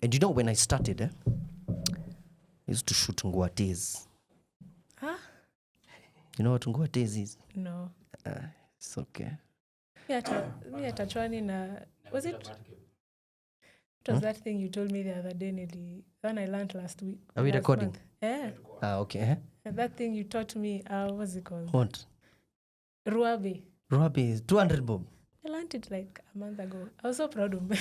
And you know when I started, I used to shoot nguates. Huh? You know what nguates is? No. It's okay. Was it? What was that thing you told me the other day, Nelly? One I learned last week. Are we last recording? month. Yeah. Okay. And that thing you taught me, what's it called? What? Ruabe. Ruabe is 200 bob. I learned it like a month ago. I was so proud of me.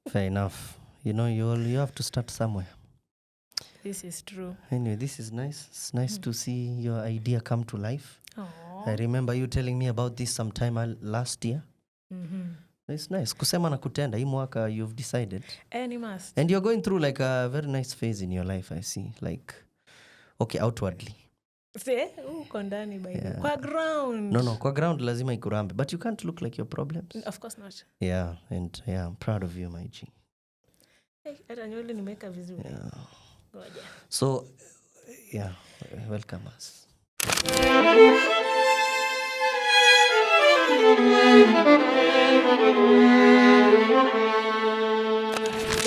Fair enough. You know, you have to start somewhere. This is true. Anyway, this is nice. It's nice to see your idea come to life. Aww. I remember you telling me about this sometime last year. Mm-hmm. It's nice. Kusema na kutenda. Hii mwaka you've decided. And you must. And you're going through like a very nice phase in your life, I see. Like, okay, outwardly. See? Uko ndani by the kwa ground. No, kwa ground lazima ikurambe. But you can't look like your problems. Of course not. Yeah, and yeah, I'm proud of you, my G. Hey, hata nywele nimeweka vizuri. Yeah. Ngoja. So, yeah, welcome us.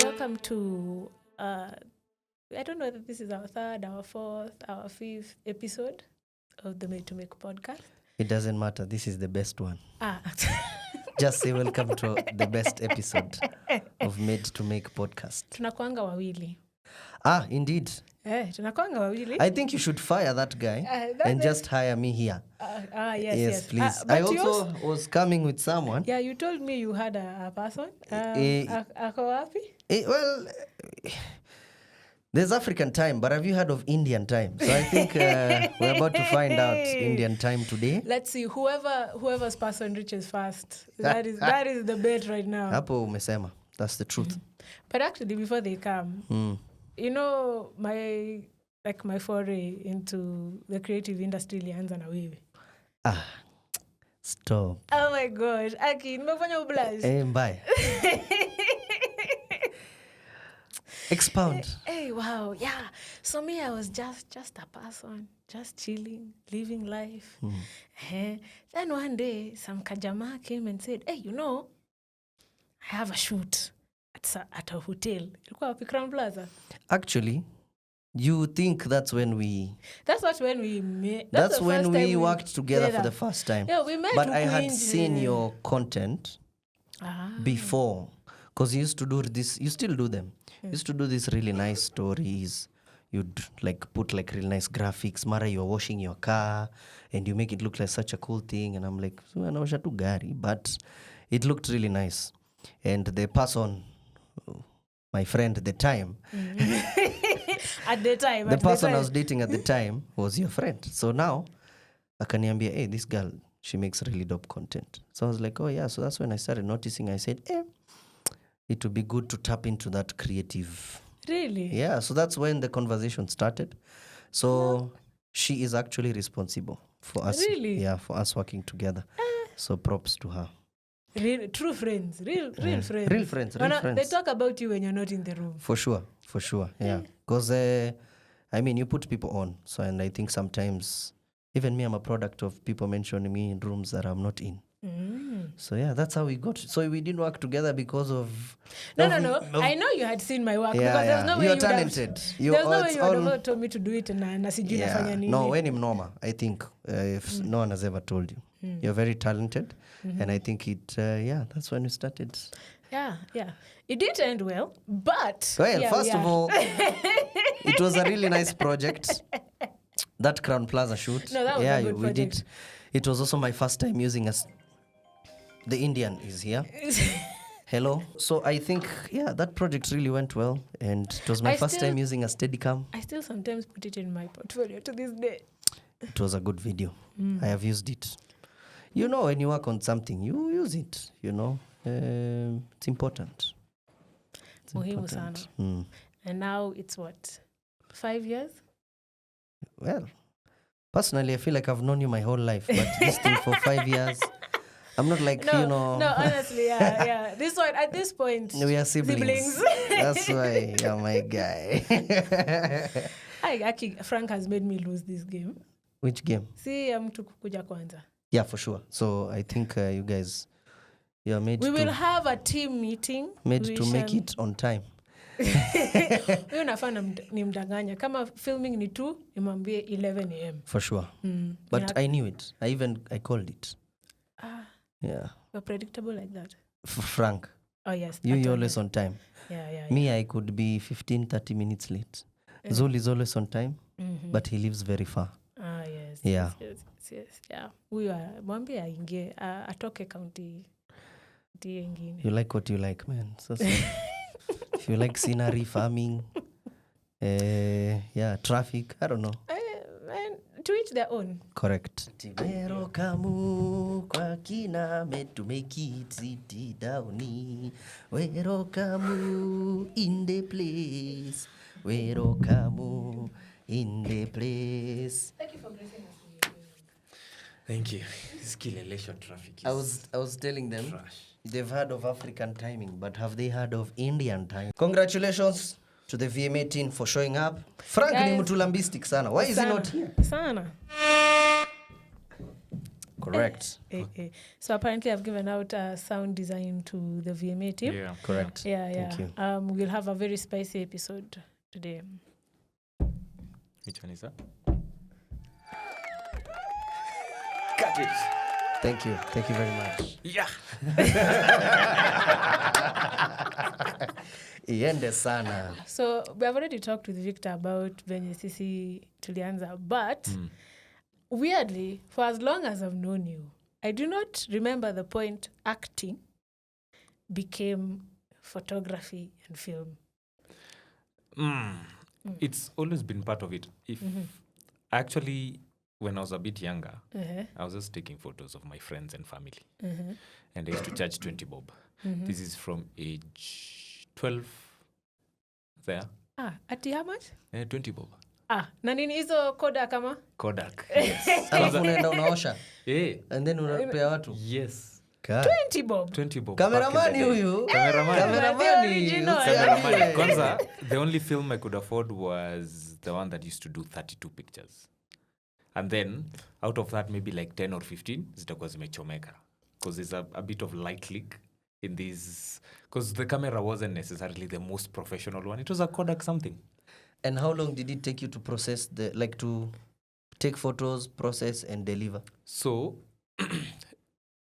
Welcome to I don't know whether this is our third, our fourth, our fifth episode of the Made to Make podcast. It doesn't matter. This is the best one. Just say welcome to the best episode of Made to Make podcast. Tunakuanga wawili. Indeed. Tunakuanga wawili. I think you should fire that guy and just hire me here. Yes, please. I also was coming with someone. Yeah, you told me you had a person. Ako wapi? Well, there's African time, but have you heard of Indian time? So I think we're about to find out Indian time today. Let's see. Whoever's person reaches first. That is the bet right now. Hapo umesema. That's the truth. But actually, before they come, you know, my foray into the creative industry ilianza na wewe. Stop. Oh my gosh. Aki, nimefanya ublash. Mbaya. Expound. Hey, wow. Yeah. So me, I was just a person, just chilling, living life. Then one day, some kajama came and said, hey, you know, I have a shoot at a hotel. Ilikuwa wapi? Crown Plaza. Actually, you think that's when we... That's when we met. That's when we worked together for the first time. Yeah, we met. But I had seen your content before. Because you used to do this, you still do them. You used to do these really nice stories. You'd like put like really nice graphics. Mara, you're washing your car and you make it look like such a cool thing. And I'm like, anaosha tu gari. But it looked really nice. And the person, my friend at the time, the person I was dating at the time was your friend. So now, akaniambia, hey, this girl, she makes really dope content. So I was like, oh yeah. So that's when I started noticing. I said, it would be good to tap into that creative. Really? Yeah, so that's when the conversation started. So she is actually responsible for us. Really? Yeah, for us working together. So props to her. True friends. Real friends. Real friends. They talk about you when you're not in the room. For sure. Yeah. Because, you put people on. So, and I think sometimes, even me, I'm a product of people mentioning me in rooms that I'm not in. So yeah, that's how we got. So we didn't work together because of... No. I know you had seen my work because there's no way you're talented. There's no way you would have told me to do it and sijui nafanya nini. No, when I'm normal, I think if no one has ever told you. You're very talented. And I think that's when we started. Yeah. It didn't end well, but... Well, first of all, it was a really nice project. That Crown Plaza shoot. No, that was a good project. We did. It was also my first time using the Indian is here. Hello. So I think, that project really went well. And it was my first time using a Steadicam. I still sometimes put it in my portfolio to this day. It was a good video. I have used it. You know, when you work on something, you use it, you know. It's important. Muhimu sana. And now it's what? 5 years? Well, personally, I feel like I've known you my whole life. But this thing for 5 years... I'm not like, No, honestly, yeah. This one, at this point, we are siblings. That's why you're my guy. Frank has made me lose this game. Which game? Si mtu kukuja kwanza. Yeah, for sure. So I think you guys, You are made We to will have a team meeting. make it on time. Huyo nafaa nimdanganya. Kama filming ni 2, nimwambie 11 a.m. For sure. But I knew it. I called it. Yeah. You're predictable like that. Frank. Oh, yes. You're always on time. Yeah. Me, I could be 15, 30 minutes late. Zul is always on time, but he lives very far. Yes. Yeah. Yes. Yeah. Huyo mwambie aingie atoke county ingine. You like what you like, man. So if you like scenery, farming, traffic, I don't know. To each their own. Correct. Tibero kamu kwa kina metu make it city downi. Wero kamu in the place. Wero kamu in the place. Thank you for gracing us. Thank you. This Kilelesho traffic is I was telling them trash. they've heard of African timing, but have they heard of Indian time? Congratulations to the VMA team for showing up. Frank ni mtu lambistic sana. Why is he not here? Sana. Correct. So apparently I've given out sound design to the VMA team. Yeah. Correct. Yeah. Thank you. We'll have a very spicy episode today. Which one is that? Cut it. Thank you. Thank you very much. Yeah. Iende sana. So we have already talked with Victor about venye sisi tulianza, but weirdly, for as long as I've known you, I do not remember the point acting became photography and film. It's always been part of it. Actually, when I was a bit younger, I was just taking photos of my friends and family. And I used to charge 20 bob. This is from age 12 there. Ati how much? 20 bob. Na nini hizo Kodak kama? Kodak. Alafu unaenda unaosha. Yeah. And then unapea watu. Yes. 20 bob. 20 bob. Kameramani huyu. Kameramani. Kwanza, the only film I could afford was the one that used to do 32 pictures. And then, out of that, maybe like 10 or 15 zitakuwa zimechomeka. Because there's a bit of light leak in these. Because the camera wasn't necessarily the most professional one. It was a Kodak something. And how long did it take you to process to take photos, process, and deliver? So,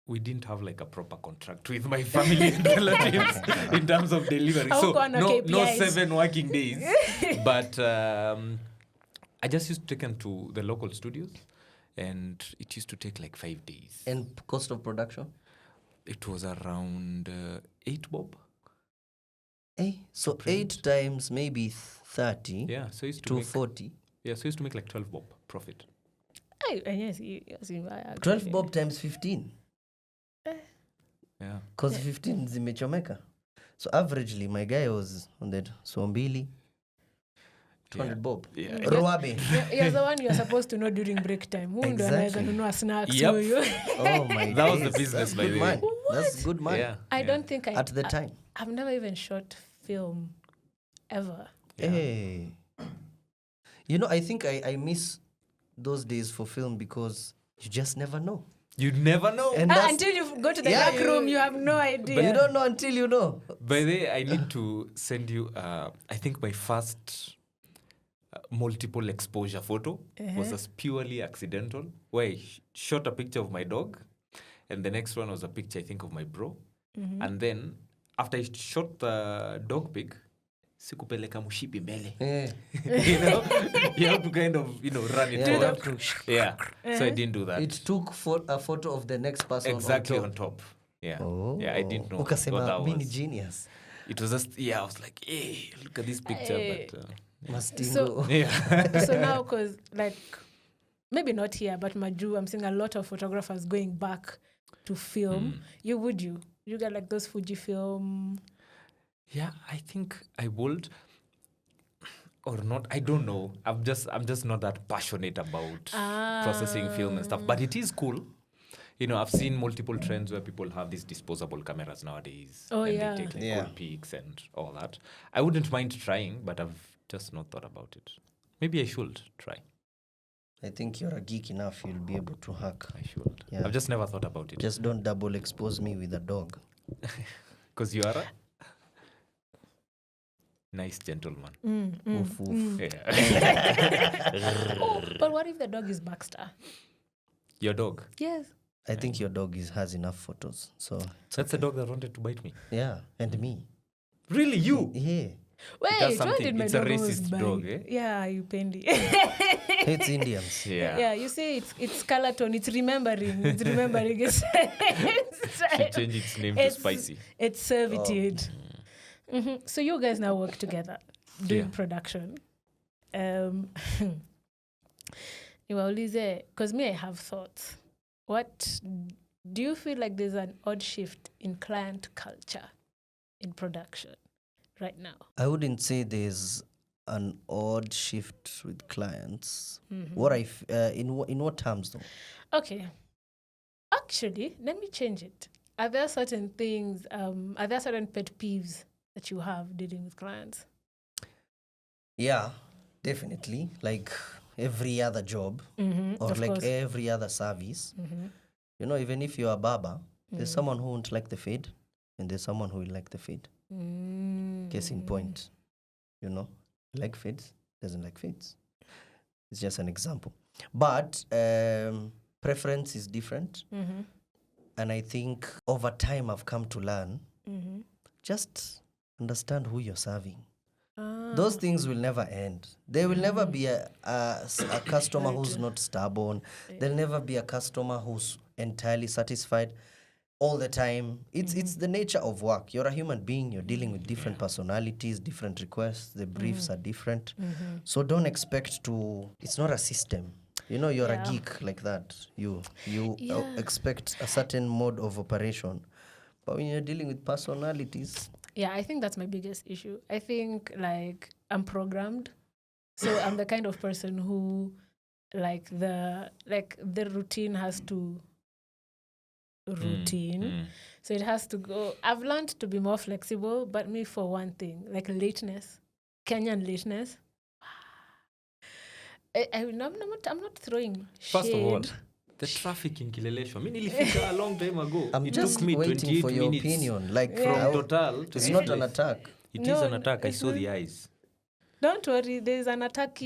we didn't have like a proper contract with my family and relatives in terms of delivery. So, no 7 working days. But I just used to take them to the local studios, and it used to take like 5 days. And cost of production? It was around 8 bob. So 8 times maybe 30 so used to make, 40. Yeah, so used to make like 12 bob profit. Yes, 12 bob times 15. Yeah. Because 15 zimechomeka. So averagely, my guy was on that Swambili, 200 bob. Yeah. Ruabe. You're the one you're supposed to know during break time. Who ndo anaweza nunua snacks Yep. huyu? Oh my That was the goodness. business, by Good the way. man. That's good money. Yeah. I don't think At the time. I've never even shot film ever. Yeah. Hey. You know, I think I miss those days for film because you just never know. You never know. And Until you go to the Yeah, back room, you have no idea. But you don't know until you know. By the way, I need to send you, I think my first multiple exposure photo was just purely accidental, where I shot a picture of my dog, and the next one was a picture, I think, of my bro. And then, after I shot the dog pic, sikupeleka mushipi mbele. You know, you have to kind of, run it forward. Yeah, so I didn't do that. It took a photo of the next person Exactly on on top. top. Yeah. Yeah, I didn't know what Ukasema, that mini was. genius. It was just, I was like, hey, look at this picture. But Mastingo. yeah. So now, because maybe not here, but Maju, I'm seeing a lot of photographers going back to film. You get like those Fujifilm. Yeah, I think I would. Or not, I don't know. I'm just not that passionate about processing film and stuff. But it is cool. I've seen multiple trends where people have these disposable cameras nowadays. Oh, and yeah. they take cool pics and all that. I wouldn't mind trying, but I've just not thought about it. Maybe I should try. I think you're a geek enough, you'll be able to hack. I should. Yeah. I've just never thought about it. Just don't double expose me with a dog. Because you are a nice gentleman. Woof, woof. Yeah. Oh, but what if the dog is Baxter? Your dog. Yes. I think your dog has enough photos. So That's the dog that wanted to bite me. yeah, and me. Really, you? Yeah. Wait, does why something. did my It's a dog almost racist bite? dog, eh? Yeah, you pendi. It's Indians. Yeah, you see, it's Calaton. It's remembering. It's remembering. Should change its name to Spicy. It's servitude. So you guys now work together doing Yeah. production. Because me, I have thoughts. What do you feel like there's an odd shift in client culture in production right now? I wouldn't say there's an odd shift with clients. What in what terms though? Okay. Actually, let me change it. Are there certain things, are there certain pet peeves that you have dealing with clients? Yeah, definitely. Like every other job or of like course. every other service. You know, even if you're a barber, there's someone who won't like the fade and there's someone who will like the fade. Case in point. You know, like fades, doesn't like fades. It's just an example. But preference is different. And I think over time I've come to learn, just understand who you're serving. Those things will never end. There will never be a customer who's not stubborn. There'll never be a customer who's entirely satisfied all the time. It's the nature of work. You're a human being. You're dealing with different personalities, different requests. The briefs are different. So don't expect to... It's not a system. You know, you're a geek like that. You expect a certain mode of operation. But when you're dealing with personalities... Yeah, I think that's my biggest issue. I think, like, I'm programmed. So I'm the kind of person who, the routine has to routine. So it has to go. I've learned to be more flexible, but me for one thing, like lateness, Kenyan lateness. I'm not throwing First of all, shade. the traffic in Kileleshwa. I mean, nilifika a long time ago. I'm It just took me waiting 28 for your minutes opinion. Like from Total to it's this not an place. attack. It is No, an attack. I it's saw not. the eyes. Don't worry, there's an attack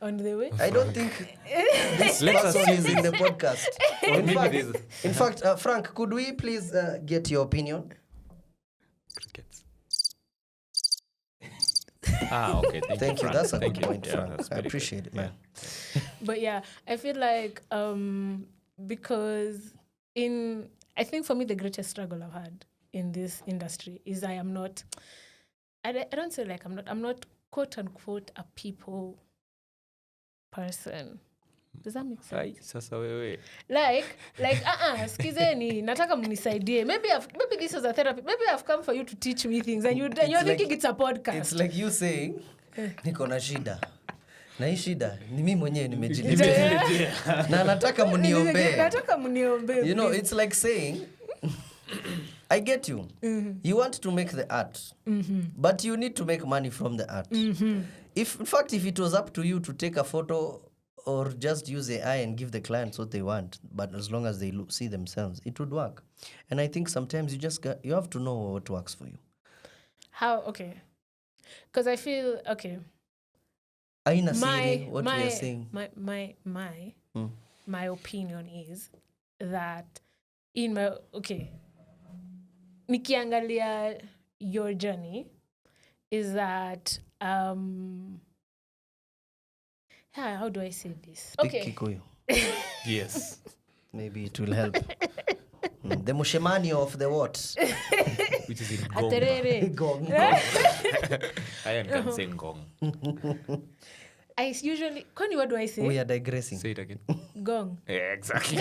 on the way. I don't think this Let's person is assume in the podcast. Or In maybe fact, there's in fact, Frank, could we please get your opinion? crickets. Okay. Thank you. Frank. That's a Thank good you. point, Yeah, Frank. that's I very appreciate good. it, man. But yeah, I feel like because I think for me the greatest struggle I've had in this industry is I don't say like I'm not quote unquote a people person. Does that make sense? Ai, sasa wewe. Skizeni, nataka mnisaidie. Maybe this was a therapy. Maybe I've come for you to teach me things and you're thinking it's a podcast. It's like you saying, niko na shida. Na hii shida ni mimi mwenyewe nimejiletea. Na nataka mniombee. Nataka mniombe. You know, it's like saying, I get you. You want to make the art, but you need to make money from the art. In fact, if it was up to you to take a photo or just use AI and give the clients what they want, but as long as they see themselves, it would work. And I think sometimes you have to know what works for you. How? Okay. Because I feel, okay. Aina siri, what we are saying. My opinion is that nikiangalia your journey is that how do I say this? Speak Okay. Kikuyu. Yes. Maybe it will help. The mushemani of the what? Which is in Gong. Aterere. Gong. I can say Gong. I usually, Kwani, what do I say? We are digressing. Say it again. Gong. Yeah, exactly.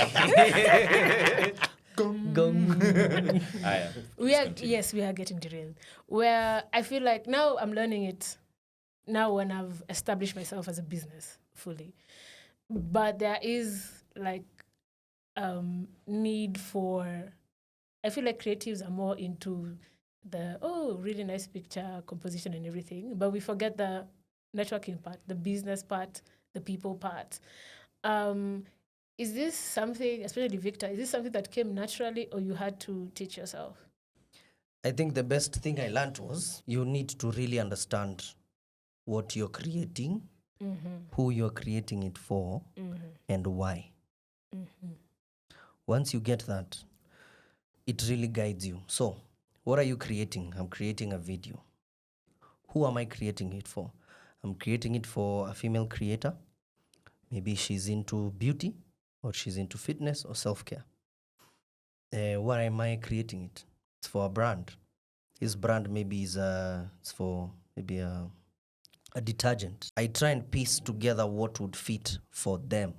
Gong. We are getting derailed. Where I feel like now I'm learning it now when I've established myself as a business fully. But there is like need for, I feel like creatives are more into the, really nice picture, composition and everything. But we forget the networking part, the business part, the people part. Is this something, especially Victor, is this something that came naturally or you had to teach yourself? I think the best thing I learned was you need to really understand what you're creating, who you're creating it for, and why. Once you get that, it really guides you. So, what are you creating? I'm creating a video. Who am I creating it for? I'm creating it for a female creator. Maybe she's into beauty, or she's into fitness or self-care. Why am I creating it? It's for a brand. His brand maybe is it's for maybe a detergent. I try and piece together what would fit for them,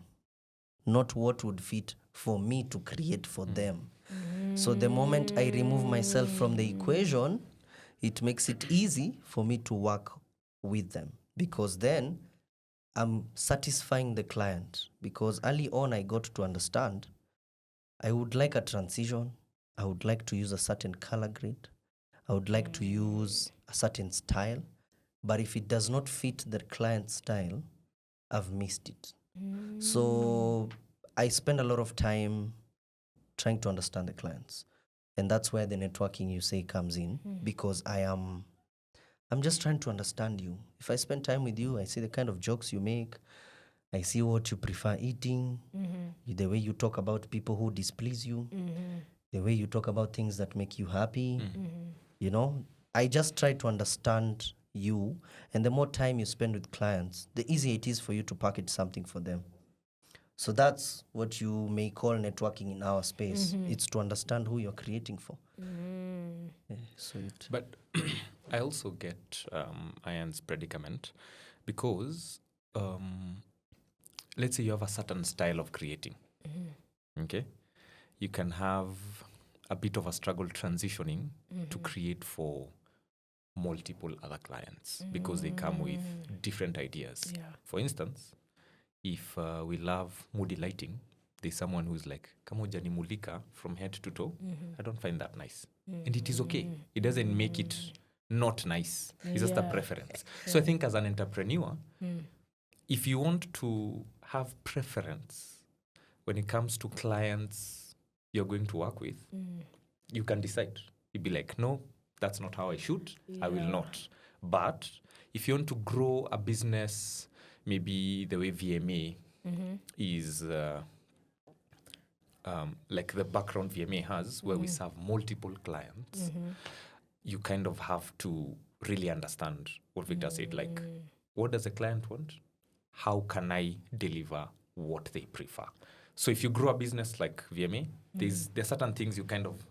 not what would fit for me to create for them. So the moment I remove myself from the equation, it makes it easy for me to work with them, because then I'm satisfying the client. Because early on I got to understand I would like a transition. I would like to use a certain color grade. I would like to use a certain style. But if it does not fit the client's style, I've missed it. So I spend a lot of time trying to understand the clients. And that's where the networking you say comes in, because I'm just trying to understand you. If I spend time with you, I see the kind of jokes you make. I see what you prefer eating, the way you talk about people who displease you, the way you talk about things that make you happy. You know, I just try to understand you. And the more time you spend with clients, the easier it is for you to package something for them. So that's what you may call networking in our space. It's to understand who you're creating for. Yeah, But I also get Ian's predicament, because let's say you have a certain style of creating. Okay? You can have a bit of a struggle transitioning to create for multiple other clients, because they come with different ideas. Yeah. For instance, if we love moody lighting, there's someone who's like, kama hujanimulika from head to toe, I don't find that nice. And it is okay. It doesn't make it not nice. It's just a preference. So I think as an entrepreneur, if you want to have preference when it comes to clients you're going to work with, you can decide. You'd be like, no, that's not how I shoot. I will not. But if you want to grow a business, maybe the way VMA is like the background VMA has, where we serve multiple clients, you kind of have to really understand what Victor said. Like, what does the client want? How can I deliver what they prefer? So if you grow a business like VMA, there's certain things you kind of,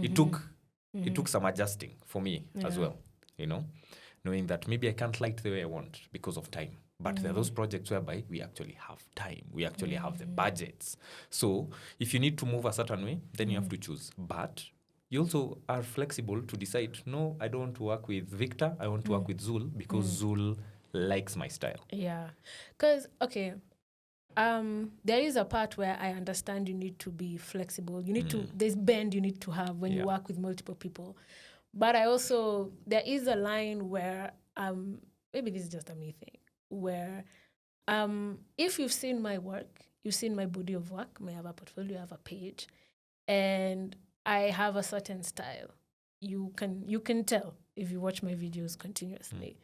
it took some adjusting for me as well, you know, knowing that maybe I can't light the way I want because of time. But there are those projects whereby we actually have time. We actually have the budgets. So if you need to move a certain way, then you have to choose. But you also are flexible to decide, no, I don't want to work with Victor. I want to work with Zul, because Zul likes my style. Yeah. Because, okay, there is a part where I understand you need to be flexible. You need to, there's bend you need to have when you work with multiple people. But I also, there is a line where, maybe this is just a me thing, where if you've seen my work, you've seen my body of work, I have a portfolio, I have a page, and I have a certain style. You can tell if you watch my videos continuously.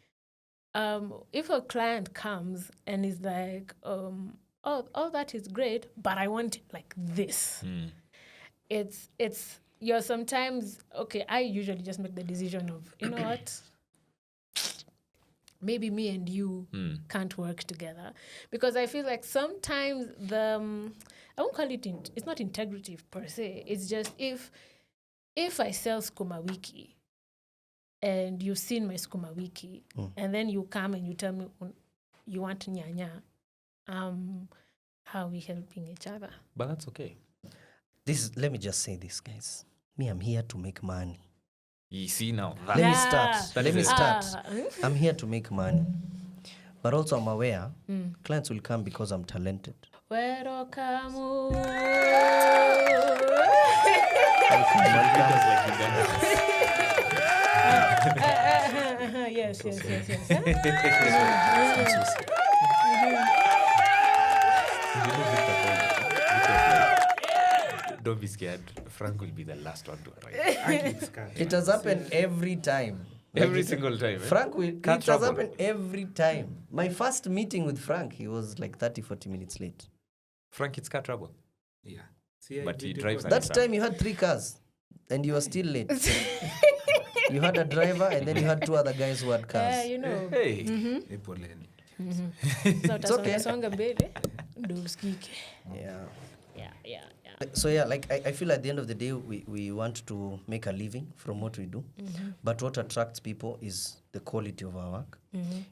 If a client comes and is like, oh, that is great, but I want it like this. It's you're sometimes, okay, I usually just make the decision of, you know what? Maybe me and you can't work together, because I feel like sometimes I won't call it, it's not integrity per se. It's just if I sell Skuma Wiki and you've seen my Skuma Wiki and then you come and you tell me you want nyanya, how are we helping each other? But that's okay. Let me just say this, guys. Me, I'm here to make money. You see now. Let me start. I'm here to make money. But also I'm aware clients will come because I'm talented. Yes. Don't be scared. Frank will be the last one to arrive. It has happened every time. Every single time. Frank will. It has trouble. happened every time. My first meeting with Frank, he was like 30-40 minutes late. Frank, it's car trouble. Yeah. See, I But did he it drives once. an That time you had 3 cars, and you were still late. You had a driver, and then you had 2 other guys who had cars. You know. Hey. Eh, poleni. So okay. utasonga mbele ndo usikike. Yeah. Yeah. So yeah, like I feel at the end of the day, we want to make a living from what we do. But what attracts people is the quality of our work.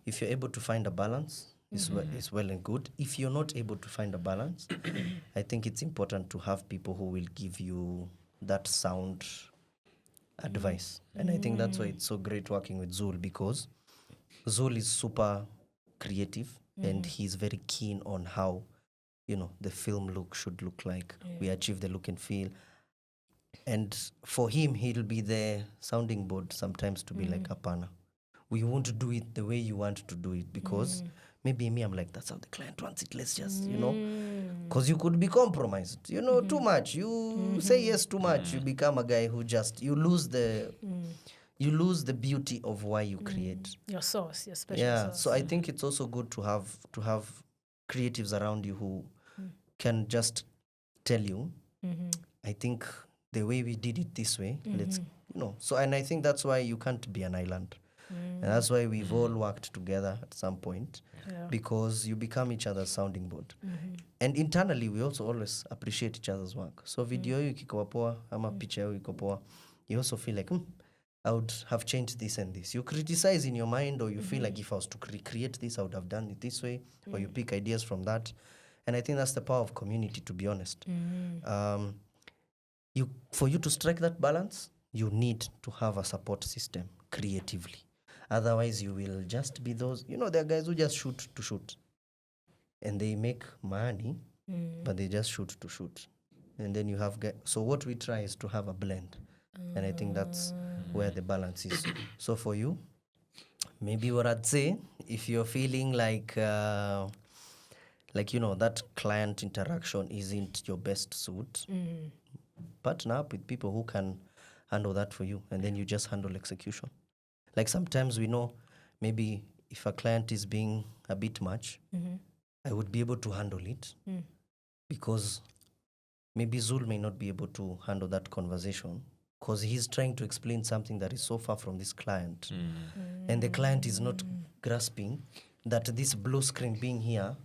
If you're able to find a balance, it's well and good. If you're not able to find a balance, I think it's important to have people who will give you that sound advice. And I think that's why it's so great working with Zul, because Zul is super creative and he's very keen on how, the film look should look like. We achieve the look and feel. And for him, he'll be the sounding board sometimes to be like, Apana, we won't do it the way you want to do it, because maybe me, I'm like, that's how the client wants it. Let's just, because you could be compromised, too much. You say yes too much. You become a guy who just, you lose the beauty of why you create. Your sauce, your special sauce. So I think it's also good to have creatives around you who can just tell you, I think the way we did it this way, let's, so, and I think that's why you can't be an island. And that's why we've all worked together at some point, because you become each other's sounding board. And internally, we also always appreciate each other's work. So video you ikikuwa poa, ama picha yako iko poa, you also feel like, I would have changed this and this. You criticize in your mind, or you feel like if I was to recreate this, I would have done it this way, or you pick ideas from that. And I think that's the power of community, to be honest. For you to strike that balance, you need to have a support system creatively. Otherwise, you will just be those, there are guys who just shoot to shoot. And they make money, but they just shoot to shoot. And then you have, so what we try is to have a blend. And I think that's where the balance is. So for you, maybe what I'd say, if you're feeling like that client interaction isn't your best suit, partner up with people who can handle that for you, and then you just handle execution. Like sometimes we know maybe if a client is being a bit much, I would be able to handle it because maybe Zul may not be able to handle that conversation because he's trying to explain something that is so far from this client. And the client is not grasping that this blue screen being here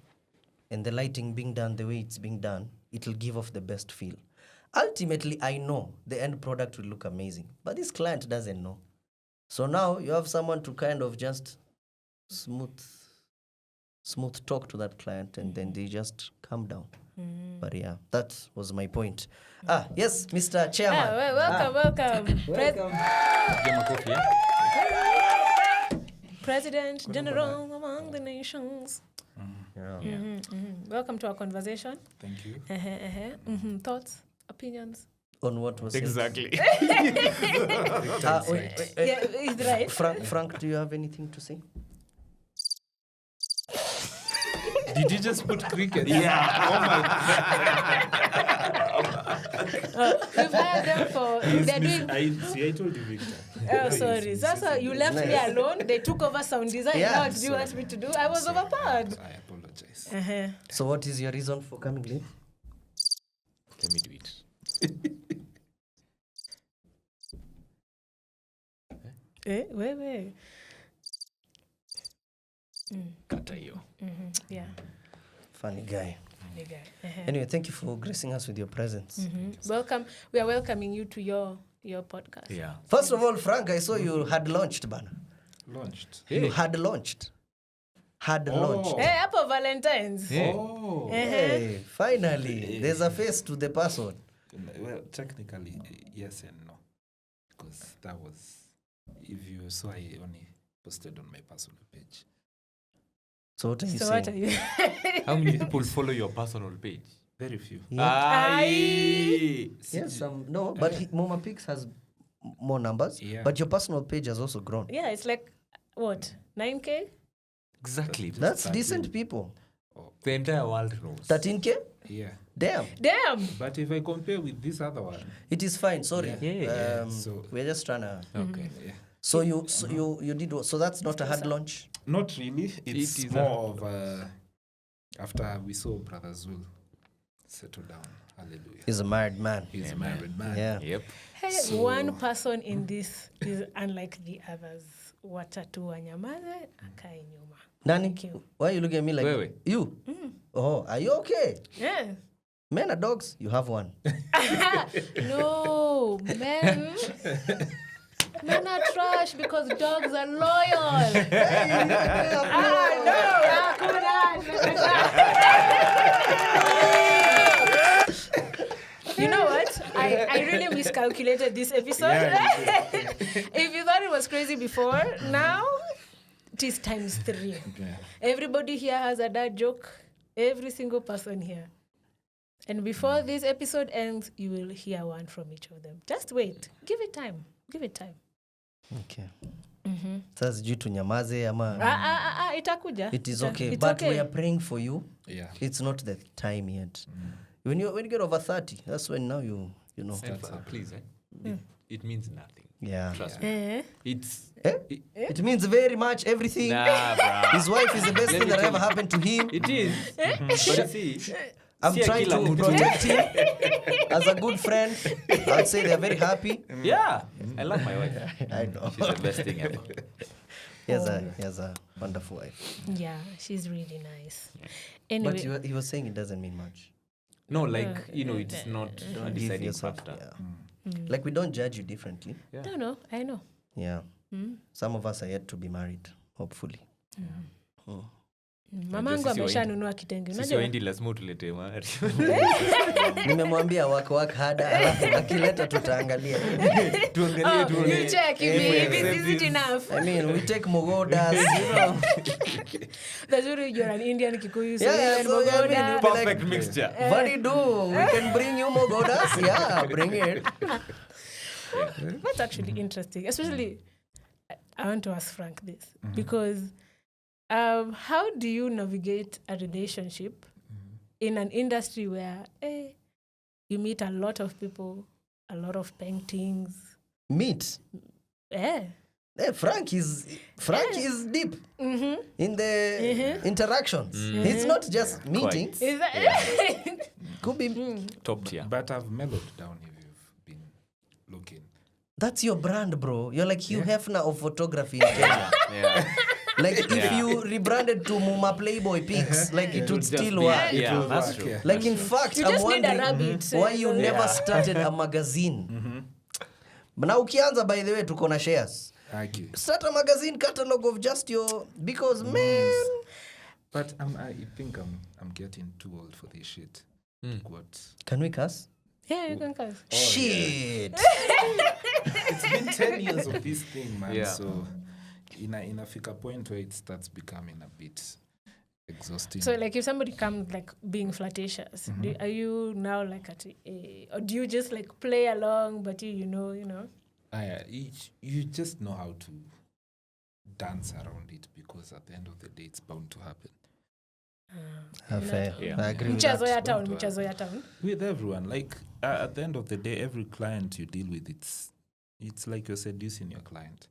and the lighting being done the way it's being done, it'll give off the best feel. Ultimately, I know the end product will look amazing, but this client doesn't know. So now you have someone to kind of just smooth talk to that client, and then they just calm down. But yeah, that was my point. Yes, Mr. Chairman. Welcome. Welcome. President General among the nations. Welcome to our conversation. Thank you. Thoughts, opinions? On what was Exactly. wait. Yeah, he's right. Frank, do you have anything to say? Did you just put cricket? Yeah. We've hired them for. They're doing. I told you, Victor. Oh, sorry. Sasa, you left me alone. They took over sound design. Yeah, Now, what do you want me to do? I was overpowered. I apologize. So what is your reason for coming late? Let me do it. Wait. Kata hiyo. Yeah. Funny guy. Funny guy. Anyway, thank you for gracing us with your presence. Welcome. We are welcoming you to your podcast. Yeah. First of all, Frank, I saw you had launched, Bana. Launched. You had launched. Launched. Hey, happy Valentine's. Oh. Hey, finally, there's a face to the person. Well, technically, yes and no. Because that was, if you saw, I only posted on my personal page. So what are you So saying? what are you? How many people follow your personal page? Very few. Yes, no, but Moma Pix has more numbers, Yeah. but your personal page has also grown. Yeah, it's like, what, 9K? Exactly. That's started. decent people. The entire world knows. 13K? Yeah. Damn. But if I compare with this other one, It is fine. Sorry. Yeah. So We're just trying to. Okay. yeah. So you did what? So that's not a hard launch. Not really. It's is more of after we saw Brother Zul settle down. Hallelujah. He's a married man. He's a married man. Yeah. Yep. Hey, one person in this is unlike the others. Watatu wanyamaze, akae nyuma. Nani? Thank you. Why are you looking at me like Wewe. you? Oh, are you okay? Yeah. Men are dogs. You have one. No, men are trash because dogs are loyal. You know what? I really miscalculated this episode. If you thought it was crazy before, now it is times 3. Yeah. Everybody here has a dad joke. Every single person here. And before this episode ends, you will hear one from each of them. Just wait. Give it time. Give it time. Okay. Sasa sijui tunyamaze ama Itakuja. it is Ita- okay. it's But okay. we are praying for you. Yeah. It's not the time yet. When you get over 30, that's when now you know. And please, it means nothing. Yeah. Trust me. Eh? It's It means very much everything. nah, bruh. His wife is the best Let thing me that tell ever you. happened to him. It is. But you see, I'm si trying kila to mtu. protect him as a good friend. I'd say they're very happy. Yeah, I love my wife. I know. She's the best thing ever. He has a wonderful wife. Yeah, she's really nice. But Anyway, he was saying it doesn't mean much. No, like, it's not a Don't give deciding yourself. factor. Yeah. Like we don't judge you differently. I know. Yeah. Some of us are yet to be married, hopefully. Mamangu sisi ameshanunua kitenge. Sisi Unajua? waindi lazima utulete mahari. Nimemwambia work hada, alafu akileta tutaangalia. Tuangalie You check if is it enough. I mean, we take mogodas, you know. That's what you're an Indian Kikuyu. So Yeah, and so yeah, I mean, Mogoda. you'll be Perfect mixture. What do you do? We can bring you mogodas? Yeah, bring it. That's actually interesting. Especially, I want to ask Frank this. Because how do you navigate a relationship in an industry where you meet a lot of people, a lot of paintings? Meet. Yeah. Frank is deep in the interactions. It's not just meetings. Is that Could be. Top tier. But I've mellowed down if you've been looking. That's your brand, bro. You're like Hugh Hefner of photography in Kenya. Yeah. Like if you rebranded to Muma Playboy Pics, like it would just still be- work. Yeah, will that's work, true. yeah. Like in fact, You I'm just need a wondering rabbit. why you never Yeah. started a magazine. But now ukianza, by the way, tuko na shares. Thank you. Start a magazine catalog of just your, because man, But I think I'm getting too old for this shit. Like what? can we cuss? Yeah, you can cuss. Shit. It's been 10 years of this thing, man. Yeah. So in a fika point where it starts becoming a bit exhausting. So, like, if somebody comes, like, being flirtatious, are you now, like, at a... Or do you just, like, play along, but you know? You just know how to dance around it because at the end of the day, it's bound to happen. Fair. Yeah. I agree with Michezo ya that. town, michezo ya town. With everyone, like at the end of the day, every client you deal with, it's like you're seducing your client.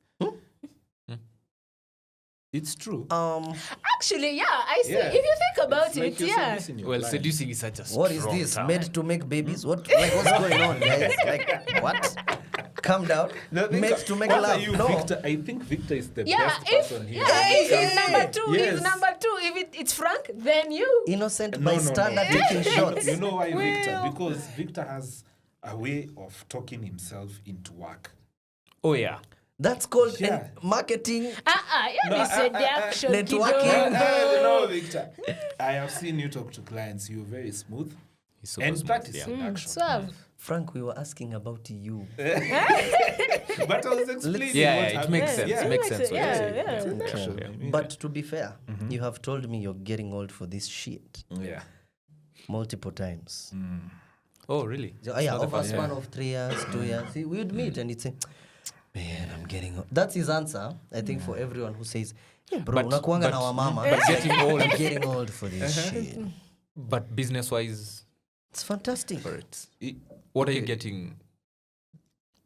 It's true. Actually, yeah, I see. Yeah. If you think about It's it, like you're yeah. seducing your Well, client. seducing is such a What is strong this? term. Made to make babies? What's going on, guys? Like, what? Calm down. Made to make What are love. you, No. Victor? I think Victor is the Yeah, best if person here. he's number two, Yes. he's number two. If it's Frank, then you. Innocent No, no, bystander no. taking shots. You know why, Victor? Well. Because Victor has a way of talking himself into work. Oh, yeah. That's called Yeah. marketing. You No, said the action. networking. No, Victor. I have seen you talk to clients. You're very smooth. He's super And smooth, that is yeah. an action. Suave. Frank, we were asking about you. But I was explaining Yeah, what it happened. makes sense. Yeah. It makes sense. what you're saying. Yeah. It's an Okay. action. I mean, But to be fair, you have told me you're getting old for this shit yeah. multiple times. Oh, really? So, yeah, Not the over a first span one. of 3 years, 2 years. See, we would meet and it's Man, I'm getting old. That's his answer, I think, for everyone who says, hey, bro, But- unakuanga na but- wamama. but getting old. I'm getting old for this shit. But business-wise, It's fantastic. for it, It- what are you okay. getting?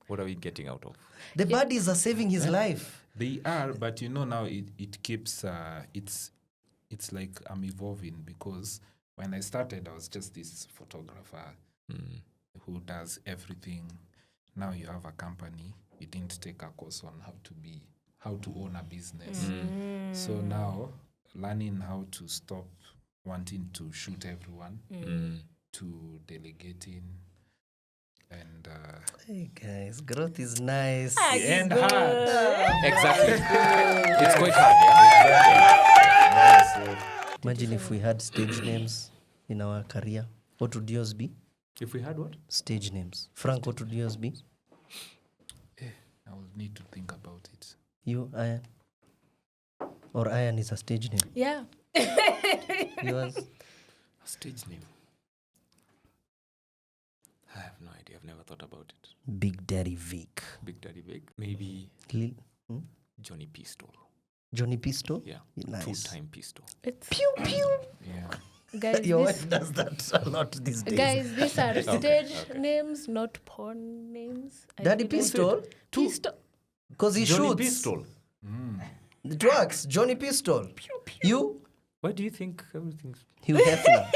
What are we getting out of? The buddies are saving his life. They are, but now it keeps it's like I'm evolving, because when I started I was just this photographer who does everything. Now you have a company. You didn't take a course on how to own a business. So now learning how to stop wanting to shoot everyone, to delegating, and Hey, guys, growth is nice. and hard. Exactly. It's quite hard, yeah? Imagine if we had stage names in our career. What would yours be? If we had what? Stage names. Frank, what would yours be? I will need to think about it. You, Ian? Or Ian is a stage name? Yeah. Yours? A stage name. I have no idea. I've never thought about it. Big Daddy Vic. Big Daddy Big. Maybe Lil- Johnny Pistol. Johnny Pistol? Yeah. Nice. Full-time pistol. It's Pew, pew. Yeah. guys. Your this, wife does that a lot these days. guys, these are Okay, stage okay. names, not porn names. I Daddy didn't- Pistol? Pistol. Because he Johnny shoots. Pistol. It works. Johnny Pistol. You? Why do you think everything's... Hugh Hefner.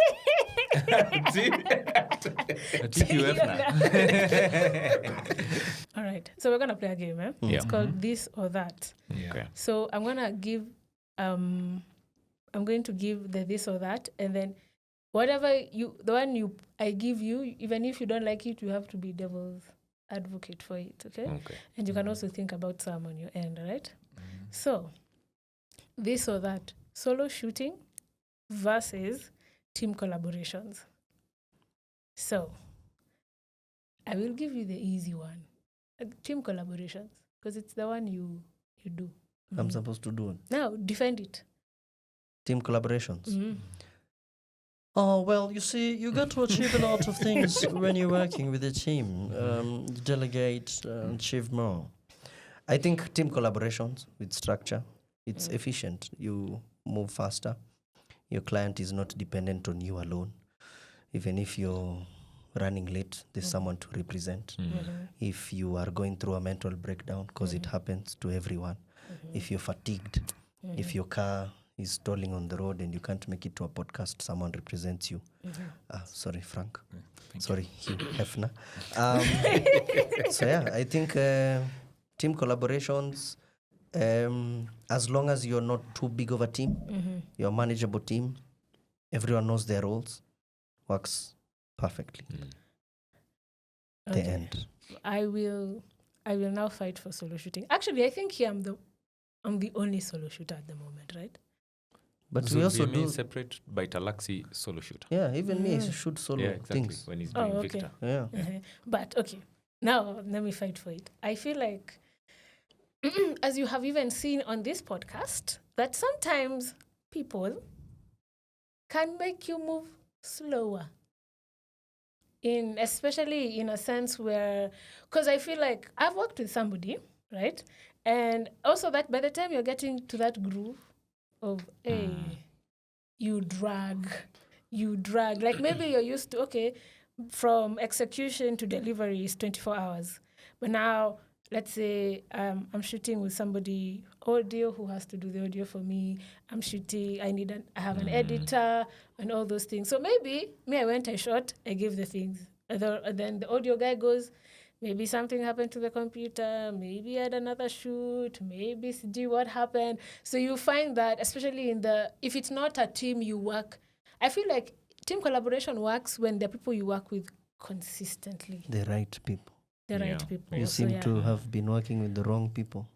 All right. So we're gonna play a game, eh? Yeah. It's called This or That. Yeah. Okay. So I'm going to give the this or that, and then whatever I give you, even if you don't like it, you have to be devil's advocate for it, okay? Okay. And you can also think about some on your end, right? So, this or that, solo shooting versus team collaborations. So, I will give you the easy one. Team collaborations, because it's the one you do. I'm supposed to do it. Now, defend it. Team collaborations. Mhm. Oh, well, you see, you get to achieve a lot of things when you're working with a team. Delegate, achieve more. I think team collaborations with structure, it's efficient. You move faster. Your client is not dependent on you alone. Even if you're running late, there's someone to represent. If you are going through a mental breakdown, because it happens to everyone. If you're fatigued, if your car is stalling on the road and you can't make it to a podcast, someone represents you. Sorry, Frank. Sorry, Hugh Hefner. So yeah, I think team collaborations, as long as you're not too big of a team, you're a manageable team, everyone knows their roles, works perfectly. The Okay. end. I will now fight for solo shooting. Actually, I think here I'm the only solo shooter at the moment, right? But So we also BMA do, separate ByTalaksi solo shooter. yeah, even me, I shoot solo Yeah, exactly. things. When he's Oh, doing okay. Victor. Yeah. But okay, now let me fight for it. I feel like, as you have even seen on this podcast, that sometimes people can make you move slower. Especially in a sense where, because I feel like I've worked with somebody, right? And also that by the time you're getting to that groove of, hey, you drag. Like maybe you're used to, okay, from execution to delivery is 24 hours. But now, let's say I'm shooting with somebody audio who has to do the audio for me. I'm shooting, I have an editor and all those things. So maybe I shot, I gave the things. And then the audio guy goes, maybe something happened to the computer, maybe I had another shoot, maybe see what happened. So you find that, especially if it's not a team you work, I feel like team collaboration works when the people you work with consistently, The right people. the right Yeah. people. You So, seem yeah. to have been working with the wrong people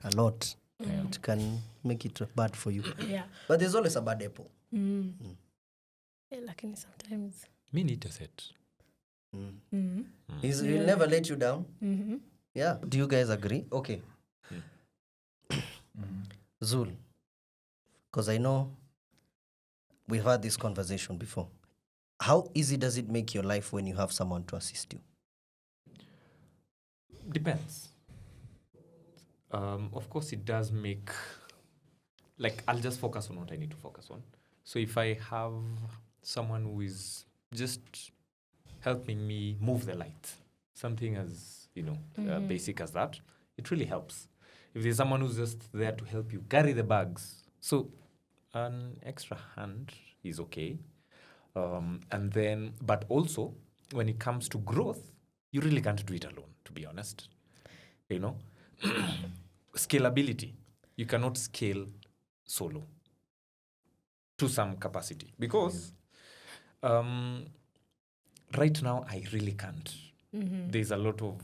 a lot. It can make it bad for you. Yeah. But there's always a bad apple. Yeah, lakini sometimes. Me need a set. He'll never let you down. Yeah. Do you guys agree? Okay. Zul, because I know we've had this conversation before. How easy does it make your life when you have someone to assist you? Depends. Of course, it does make, like, I'll just focus on what I need to focus on. So if I have someone who is just helping me move the light, something as, basic as that, it really helps. If there's someone who's just there to help you carry the bags, so an extra hand is okay. And then, but also, when it comes to growth, you really can't do it alone, to be honest. Scalability. You cannot scale solo to some capacity because right now I really can't. There's a lot of,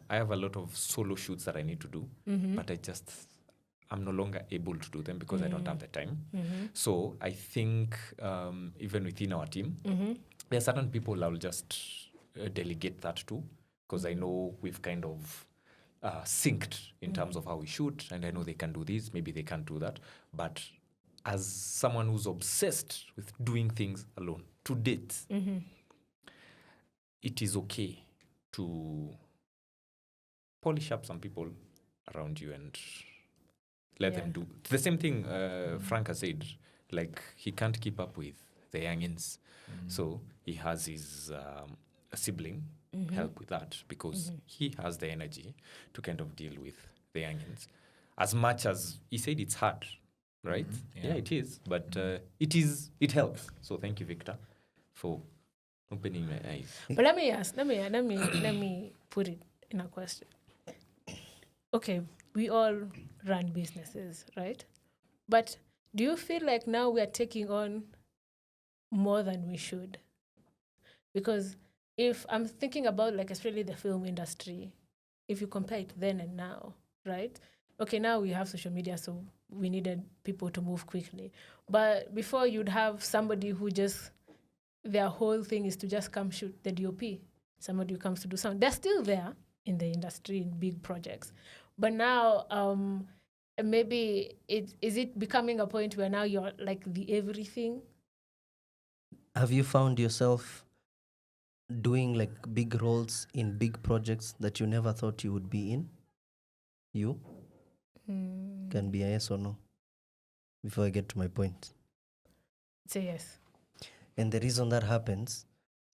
I have a lot of solo shoots that I need to do, but I'm no longer able to do them because I don't have the time. So I think even within our team, there are certain people I'll just delegate that to because I know we've kind of synced in terms of how we shoot, and I know they can do this, maybe they can't do that. But as someone who's obsessed with doing things alone, to date, it is okay to polish up some people around you and let them do the same thing. Frank has said, like, he can't keep up with the youngins, so he has his sibling help with that because he has the energy to kind of deal with the youngins. As much as he said it's hard, right? Yeah, it is, but it helps. So thank you, Victor, for opening my eyes. But let me put it in a question. Okay, we all run businesses, right? But do you feel like now we are taking on more than we should? Because if I'm thinking about, like, especially the film industry, if you compare it then and now, right? Okay, now we have social media, so we needed people to move quickly. But before, you'd have somebody who just, their whole thing is to just come shoot the DOP. Somebody who comes to do sound. They're still there in the industry in big projects. But now, maybe is it becoming a point where now you're like the everything? Have you found yourself doing like big roles in big projects that you never thought you would be in? You? Can be a yes or no before I get to my point. Say yes. And the reason that happens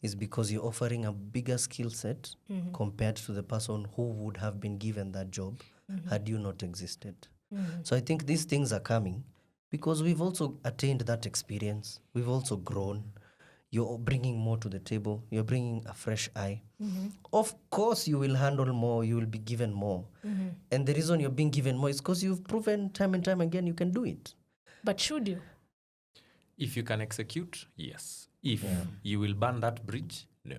is because you're offering a bigger skill set compared to the person who would have been given that job had you not existed. So I think these things are coming because we've also attained that experience. We've also grown. You're bringing more to the table. You're bringing a fresh eye. Of course, you will handle more. You will be given more. And the reason you're being given more is because you've proven time and time again you can do it. But should you? If you can execute, yes. If you will burn that bridge, no.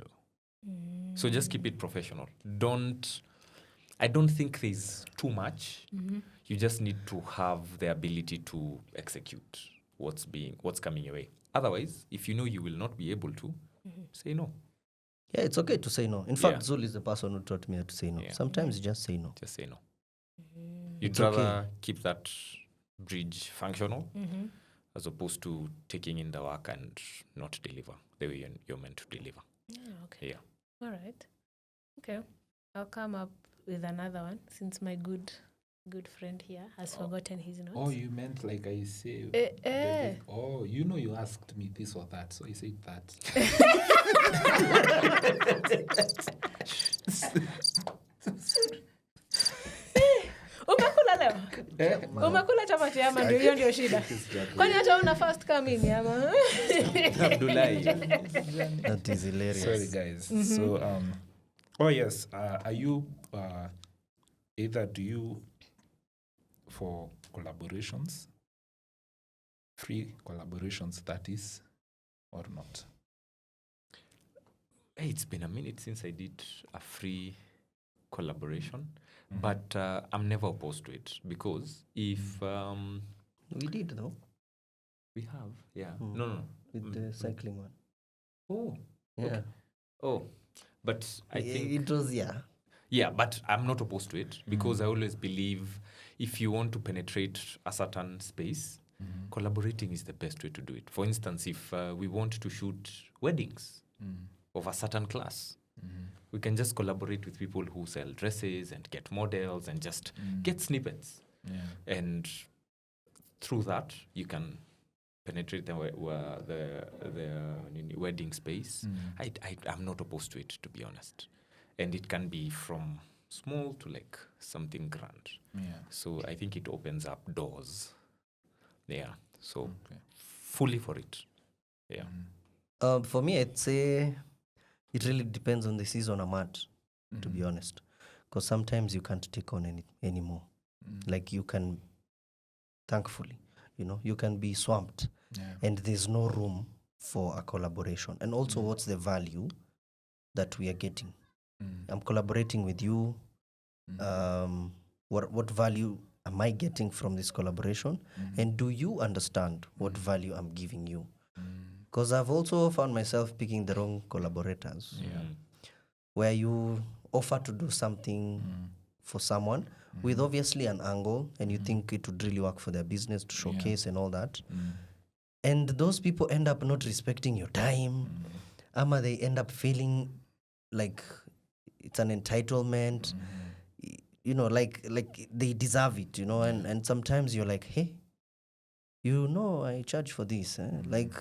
So just keep it professional. I don't think there's too much. You just need to have the ability to execute what's coming your way. Otherwise, if you know you will not be able to, say no. Yeah, it's okay to say no. In fact, Zul is the person who taught me how to say no. Sometimes you just say no. Just say no. You'd It's rather okay. keep that bridge functional as opposed to taking in the work and not deliver the way you're meant to deliver. Yeah, okay. Yeah. All right. Okay. I'll come up with another one since my good friend here has forgotten his notes. Oh, you meant like I say. Oh, you asked me this or that, so I said that. Umekula leo? Umekula chapati ama ndio hiyo ndio shida? Kwani hata una fast coming ama? Abdullahi. That is hilarious. Sorry, guys. So, oh yes, are you either do you for collaborations, free collaborations, that is, or not? Hey, it's been a minute since I did a free collaboration, but I'm never opposed to it because if We did though, we have, no, with the cycling one. oh, Yeah. okay. Oh, but I think it was, yeah, but I'm not opposed to it because I always believe if you want to penetrate a certain space, collaborating is the best way to do it. For instance, if we want to shoot weddings of a certain class, We can just collaborate with people who sell dresses and get models and just get snippets. Yeah. And through that, you can penetrate the wedding space. I'm not opposed to it, to be honest. And it can be from small to like something grand. Yeah. So I think it opens up doors. Yeah. So Okay. fully for it. Yeah. For me, I'd say it really depends on the season I'm at, to be honest. Because sometimes you can't take on anymore. Like you can, thankfully, you can be swamped. Yeah. And there's no room for a collaboration. And also, what's the value that we are getting? I'm collaborating with you. What value am I getting from this collaboration? And do you understand what value I'm giving you? Because I've also found myself picking the wrong collaborators. Where you offer to do something for someone with obviously an angle, and you think it would really work for their business to showcase and all that. And those people end up not respecting your time. Ama they end up feeling like it's an entitlement. Like they deserve it, and sometimes you're like, hey, I charge for this. Like,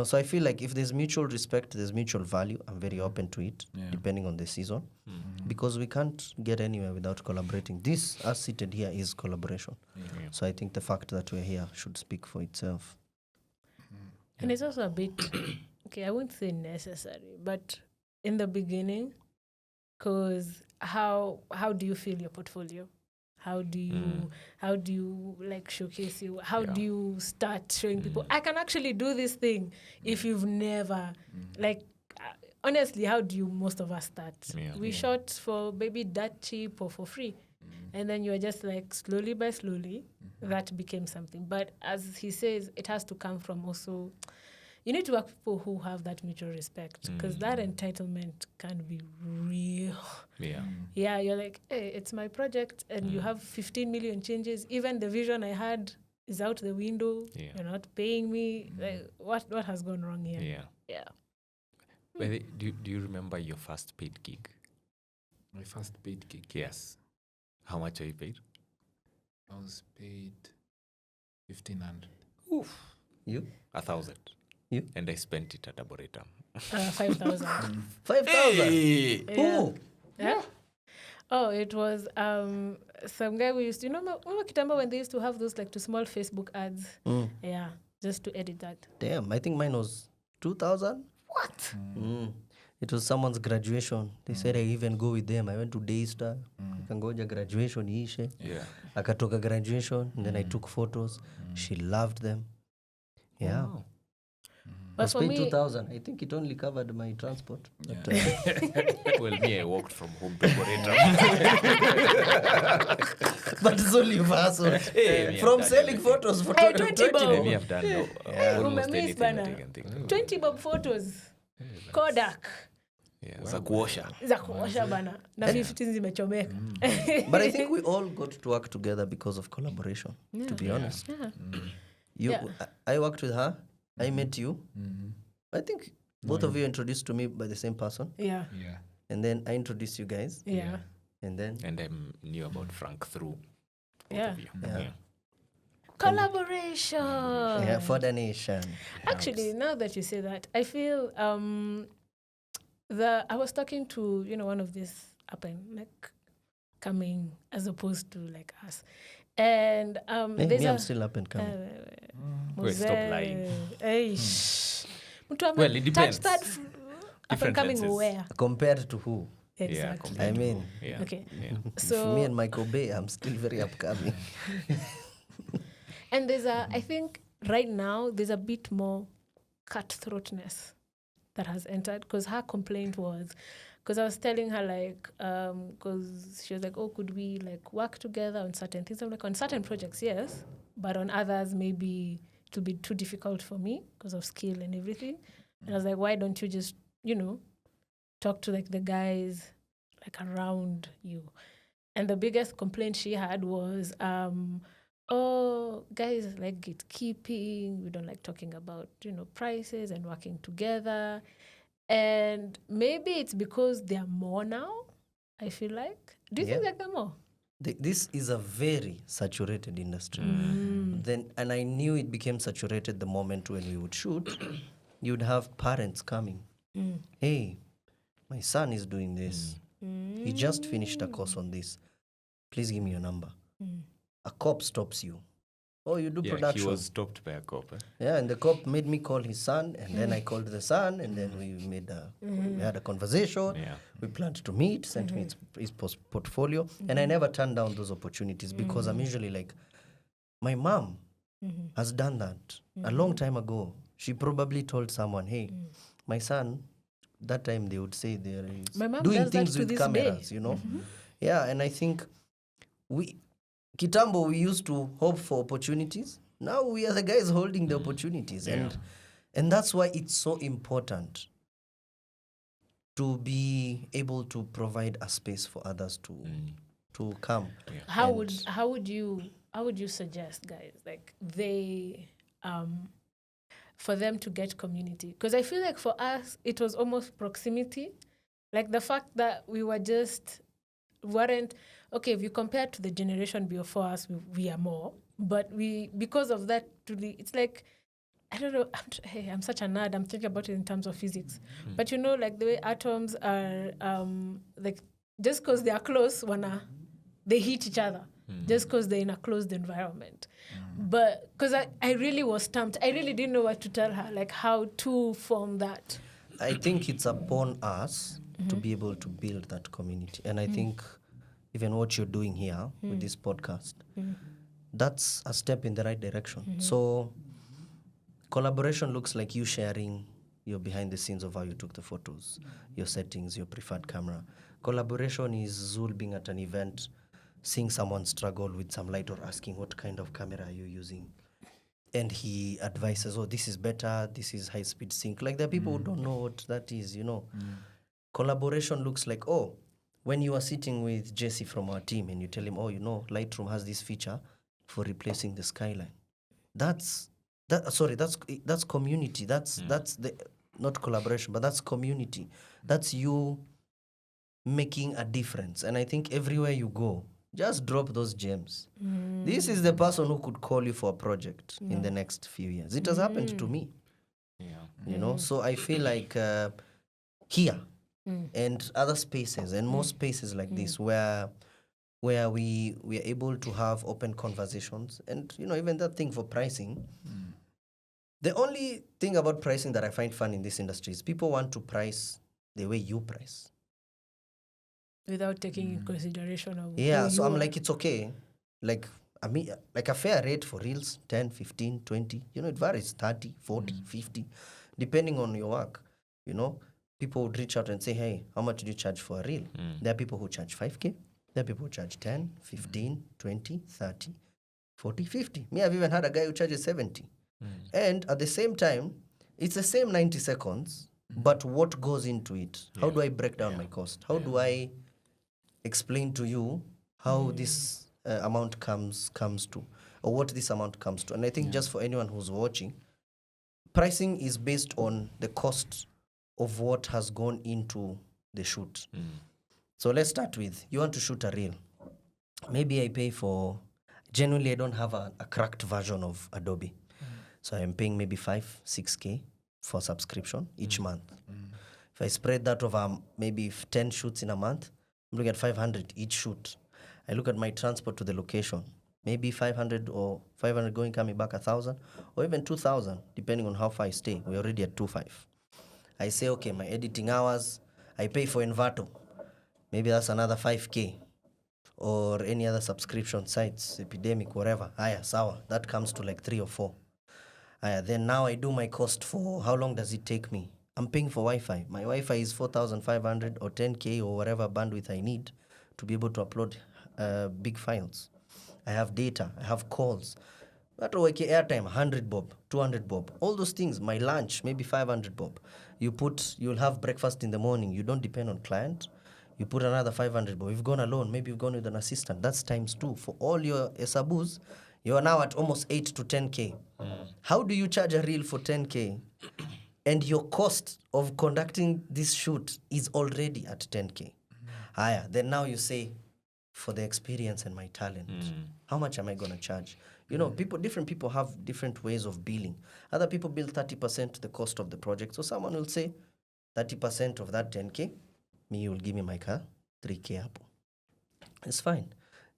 so I feel like if there's mutual respect, there's mutual value, I'm very open to it, depending on the season. Because we can't get anywhere without collaborating. This, us seated here, is collaboration. So I think the fact that we're here should speak for itself. And it's also a bit, okay, I wouldn't say necessary, but in the beginning, because how do you feel your portfolio? How do you like showcase you? How do you start showing people, I can actually do this thing if you've never, like, honestly, how do you most of us start? We shot for maybe that cheap or for free. And then you're just like slowly by slowly, that became something. But as he says, it has to come from also, you need to work with people who have that mutual respect, because that entitlement can be real. Yeah, you're like, hey, it's my project, and you have 15 million changes. Even the vision I had is out the window. You're not paying me. Like, what has gone wrong here? Yeah. Well, do you remember your first paid gig? My first paid gig. Yes. How much are you paid? I was paid 1,500. Oof. You? 1,000. You? And I spent it at Arboretum. 5,000. 5,000? Yeah. Yeah. Oh, it was some guy we used to, remember Kitambo when they used to have those like two small Facebook ads? Yeah, just to edit that. Damn, I think mine was 2,000. What? It was someone's graduation. They said I even go with them. I went to Daystar. Kangoja graduation ishe. Akatoka graduation, and then I took photos. She loved them. Yeah. Wow. I was But for paid me, 2,000. I think it only covered my transport. But, Well, me, I walked from home to Arboretum. but it's only hustle. From selling photos for 20 bob. Me, I've done almost anything that I can think of. 20 bob photos. Kodak. Yeah, za kuosha. Za kuosha bana. Na 15 zimechomeka. But I think we all got to work together because of collaboration, to be honest. I worked with her. I met you. I think both of you introduced to me by the same person. Yeah. And then I introduced you guys. Yeah. And then... And I knew about Frank through both Yeah. of you. Yeah. Collaboration. Yeah, for the nation. Actually, now that you say that, I feel I was talking to, one of these up and like coming as opposed to like us. And there's I'm still up and coming. Wait, stop lying. Well, it depends. Touch that up and coming lenses. where? Compared to who? Exactly. I mean, Yeah. Okay. Yeah. So me and Michael Bay, I'm still very upcoming. and I think right now there's a bit more cutthroatness that has entered, because her complaint was, because I was telling her like, because she was like, oh, could we like work together on certain things? I'm like, on certain projects, yes, but on others, maybe it will be too difficult for me because of skill and everything. And I was like, why don't you just, talk to like the guys like around you? And the biggest complaint she had was, oh, guys like gatekeeping. We don't like talking about, prices and working together. And maybe it's because they are more now, I feel like. Do you think Yeah. like they're more? This is a very saturated industry. Then, and I knew it became saturated the moment when we would shoot, you'd have parents coming. Hey, my son is doing this. He just finished a course on this. Please give me your number. A cop stops you. Oh, you do Yeah, production. he was stopped by a cop. Yeah, and the cop made me call his son, and then I called the son, and then we had a conversation. Yeah. We planned to meet, sent me his portfolio, and I never turned down those opportunities because I'm usually like, my mom has done that a long time ago. She probably told someone, hey, my son, that time they would say they're My mom doing does that things to with this cameras, day. you know? Yeah, and I think Kitambo, we used to hope for opportunities. Now we are the guys holding the opportunities. And that's why it's so important to be able to provide a space for others to come. How would you suggest, guys, like they for them to get community? Because I feel like for us it was almost proximity, like the fact that we weren't okay. If you compare to the generation before us, we are more, but we, because of that, it's like, I don't know. I'm such a nerd. I'm thinking about it in terms of physics. But you know, like the way atoms are, like just because they are close, they hit each other. Just because they're in a closed environment. But because I really was stumped. I really didn't know what to tell her, like how to form that. I think it's upon us to be able to build that community. And I think even what you're doing here with this podcast, that's a step in the right direction. So collaboration looks like you sharing your behind the scenes of how you took the photos, your settings, your preferred camera. Collaboration is Zul being at an event, seeing someone struggle with some light or asking what kind of camera are you using. And he advises, oh, this is better, this is high speed sync. Like there are people who don't know what that is, you know. Collaboration looks like, oh, when you are sitting with Jesse from our team and you tell him, oh, you know, Lightroom has this feature for replacing the skyline. That's community. That's the, not collaboration, but that's community. That's you making a difference. And I think everywhere you go, just drop those gems. This is the person who could call you for a project in the next few years. It has happened to me. You know, so I feel like here and other spaces and more spaces like this where we are able to have open conversations, and you know, even that thing for pricing. The only thing about pricing that I find fun in this industry is people want to price the way you price. Without taking in consideration of Yeah, who so you I'm are. like, it's okay. Like, I mean, like a fair rate for reels, 10, 15, 20. You know, it varies, 30, 40, 50, depending on your work. You know, people would reach out and say, hey, how much do you charge for a reel? There are people who charge 5K. There are people who charge 10, 15, 20, 30, 40, 50. Me, I've even had a guy who charges 70. And at the same time, it's the same 90 seconds, but what goes into it? How do I break down my cost? How do I explain to you how this amount comes to, or what this amount comes to? And I think just for anyone who's watching, pricing is based on the cost of what has gone into the shoot. So let's start with, you want to shoot a reel. Maybe I pay for, genuinely I don't have a cracked version of Adobe. So I'm paying maybe 5, 6K for subscription each month. If I spread that over maybe 10 shoots in a month, I'm looking at 500 each shoot. I look at my transport to the location, maybe 500 or 500 going, coming back 1,000, or even 2,000, depending on how far I stay. We're already at 2,500. I say, okay, my editing hours, I pay for Envato. Maybe that's another 5K. Or any other subscription sites, Epidemic, whatever. Aya, sawa. That comes to like 3 or 4. Then now I do my cost for how long does it take me? I'm paying for Wi-Fi. My Wi-Fi is 4,500 or 10K or whatever bandwidth I need to be able to upload big files. I have data. I have calls. That airtime, 100 bob, 200 bob. All those things. My lunch, maybe 500 bob. You'll have breakfast in the morning. You don't depend on client. You put another 500 bob. You've gone alone. Maybe you've gone with an assistant. That's times 2. For all your esabus, you are now at almost 8 to 10K. How do you charge a reel for 10K and your cost of conducting this shoot is already at 10K. Higher. Then now you say, for the experience and my talent, how much am I going to charge? You know, different people have different ways of billing. Other people bill 30% the cost of the project. So someone will say 30% of that 10K, you will give me my car, 3K up. It's fine.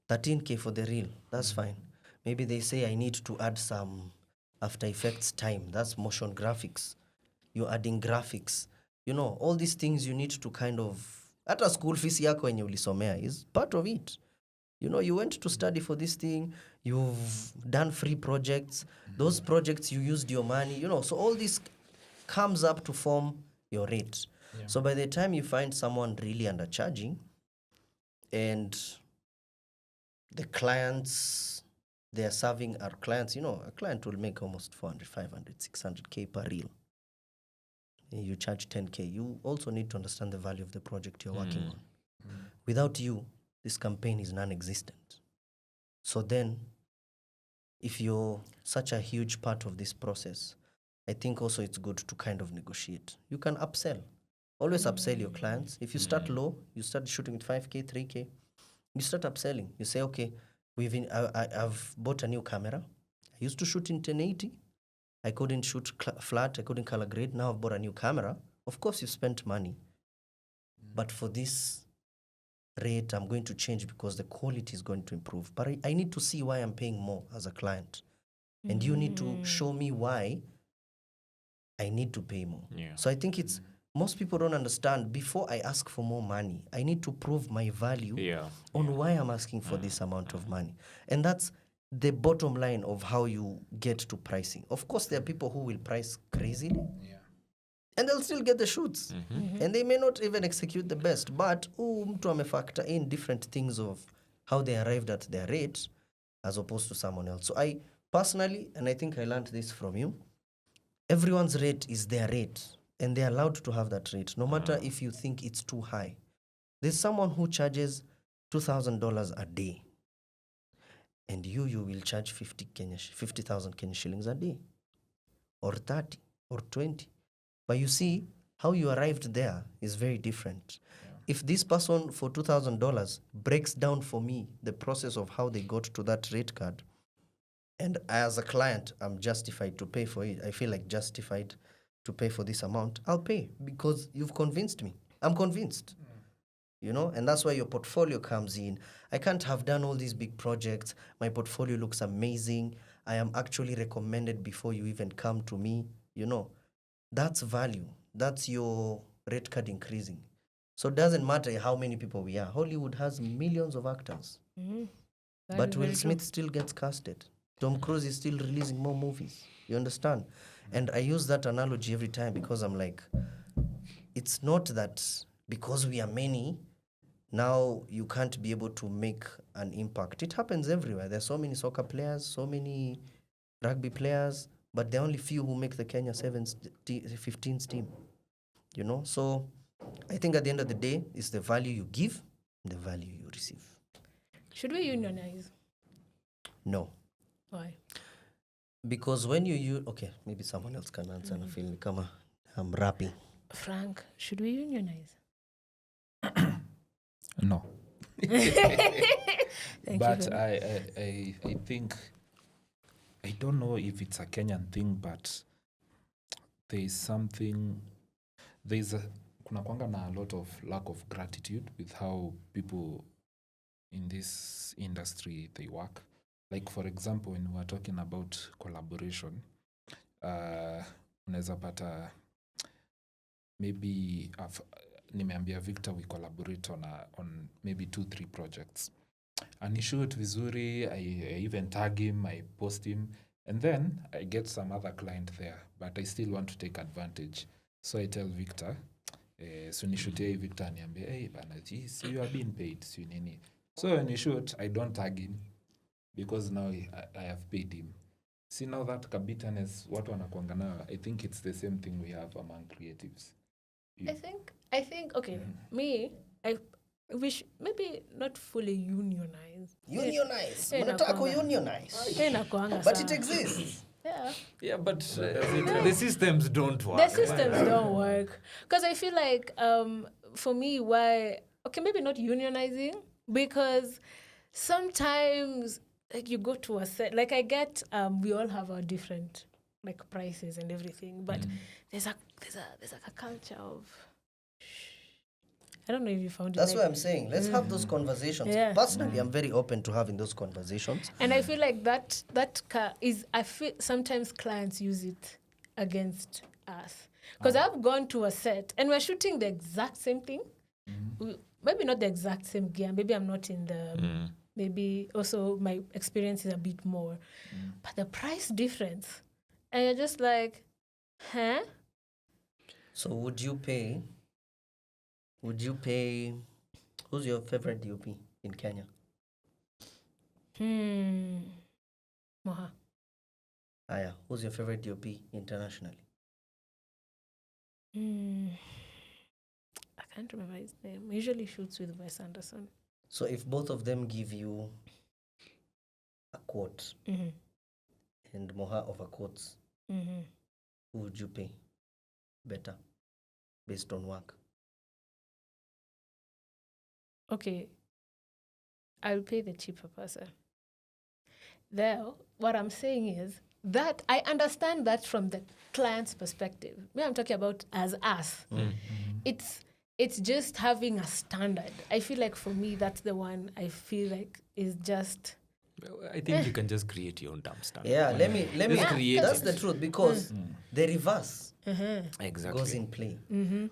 13K for the reel, that's fine. Maybe they say I need to add some After Effects time, that's motion graphics. You're adding graphics. You know, all these things you need to kind of, hata school fees yako yenye ulisomea is part of it. You know, you went to study for this thing, you've done free projects, those projects you used your money, you know, so all this comes up to form your rate. Yeah. So by the time you find someone really undercharging, and the clients they are serving our clients, you know, a client will make almost 400, 500, 600K per reel. You charge 10K. You also need to understand the value of the project you're working on. Without you, this campaign is non-existent. So then, if you're such a huge part of this process, I think also it's good to kind of negotiate. You can upsell. Always upsell your clients. If you start low, you start shooting with 5K, 3K, you start upselling. You say, okay, I've bought a new camera. I used to shoot in 1080. I couldn't shoot flat. I couldn't color grade. Now I've bought a new camera. Of course, you spent money. But for this rate, I'm going to change because the quality is going to improve. But I need to see why I'm paying more as a client. And you need to show me why I need to pay more. Yeah. So I think it's, most people don't understand, before I ask for more money, I need to prove my value on why I'm asking for this amount of money. And that's the bottom line of how you get to pricing. Of course, there are people who will price crazily, and they'll still get the shoots. And they may not even execute the best, but mtu amefactor in different things of how they arrived at their rate as opposed to someone else. So I personally, and I think I learned this from you, everyone's rate is their rate, and they're allowed to have that rate, no matter if you think it's too high. There's someone who charges $2,000 a day, and you will charge 50,000 Kenya shillings a day, or 30, or 20. But you see, how you arrived there is very different. If this person for $2,000 breaks down for me the process of how they got to that rate card, and as a client, I'm justified to pay for it, I feel like justified to pay for this amount, I'll pay because you've convinced me. I'm convinced. You know, and that's why your portfolio comes in. I can't have done all these big projects. My portfolio looks amazing. I am actually recommended before you even come to me. You know, that's value. That's your rate card increasing. So it doesn't matter how many people we are. Hollywood has millions of actors. But Will Smith still gets casted. Tom Cruise is still releasing more movies. You understand? And I use that analogy every time because I'm like, it's not that because we are many, now you can't be able to make an impact. It happens everywhere. There are so many soccer players, so many rugby players, but there are only few who make the Kenya 15's team. You know? So I think at the end of the day, it's the value you give and the value you receive. Should we unionize? No. Why? Because when you okay, maybe someone else can answer and I feel like I'm rapping. Frank, should we unionize? No. But I think, I don't know if it's a Kenyan thing, but kuna kwanga na a lot of lack of gratitude with how people in this industry they work. Like for example, when we're talking about collaboration, unaweza pata maybe nimeambia Victor we collaborate on maybe 2-3 projects. And he shoot vizuri, I even tag him, I post him, and then I get some other client there, but I still want to take advantage. So I tell Victor, so nishutie Victor aniambia, hey bana, so you are being paid, so nini. So when he shoot, I don't tag him because now I have paid him. See now that bitterness, watu wanakuanga nayo, I think it's the same thing we have among creatives. I think okay, me, I wish maybe not fully unionize. Unionize. Unataka unionize. Inakuanga But sawa. it exists. Yeah. Yeah, but the systems don't work. The systems don't work. Because I feel like, for me, why, okay, maybe not unionizing, because sometimes, like, you go to a set, like, I get, we all have our different, like, prices and everything, but there's like a culture of, I don't know if you found it. That's like, what I'm saying. Let's have those conversations. Yeah. Personally, I'm very open to having those conversations. And I feel like I feel sometimes clients use it against us. Because I've gone to a set and we're shooting the exact same thing. Maybe not the exact same gear. Maybe I'm not in the, maybe also my experience is a bit more. But the price difference. And you're just like, huh? So would you pay, who's your favorite DOP in Kenya? Moha. Aya, who's your favorite DOP internationally? I can't remember his name. He usually shoots with Wes Anderson. So if both of them give you a quote and Moha overquotes, who would you pay better based on work? Okay, I'll pay the cheaper person. There, what I'm saying is that I understand that from the client's perspective. Me, I'm talking about as us. It's just having a standard. I feel like for me, that's the one I feel like is just. I think you can just create your own damn standard. Yeah, let me. create That's it. the truth, because the reverse Exactly. goes in play.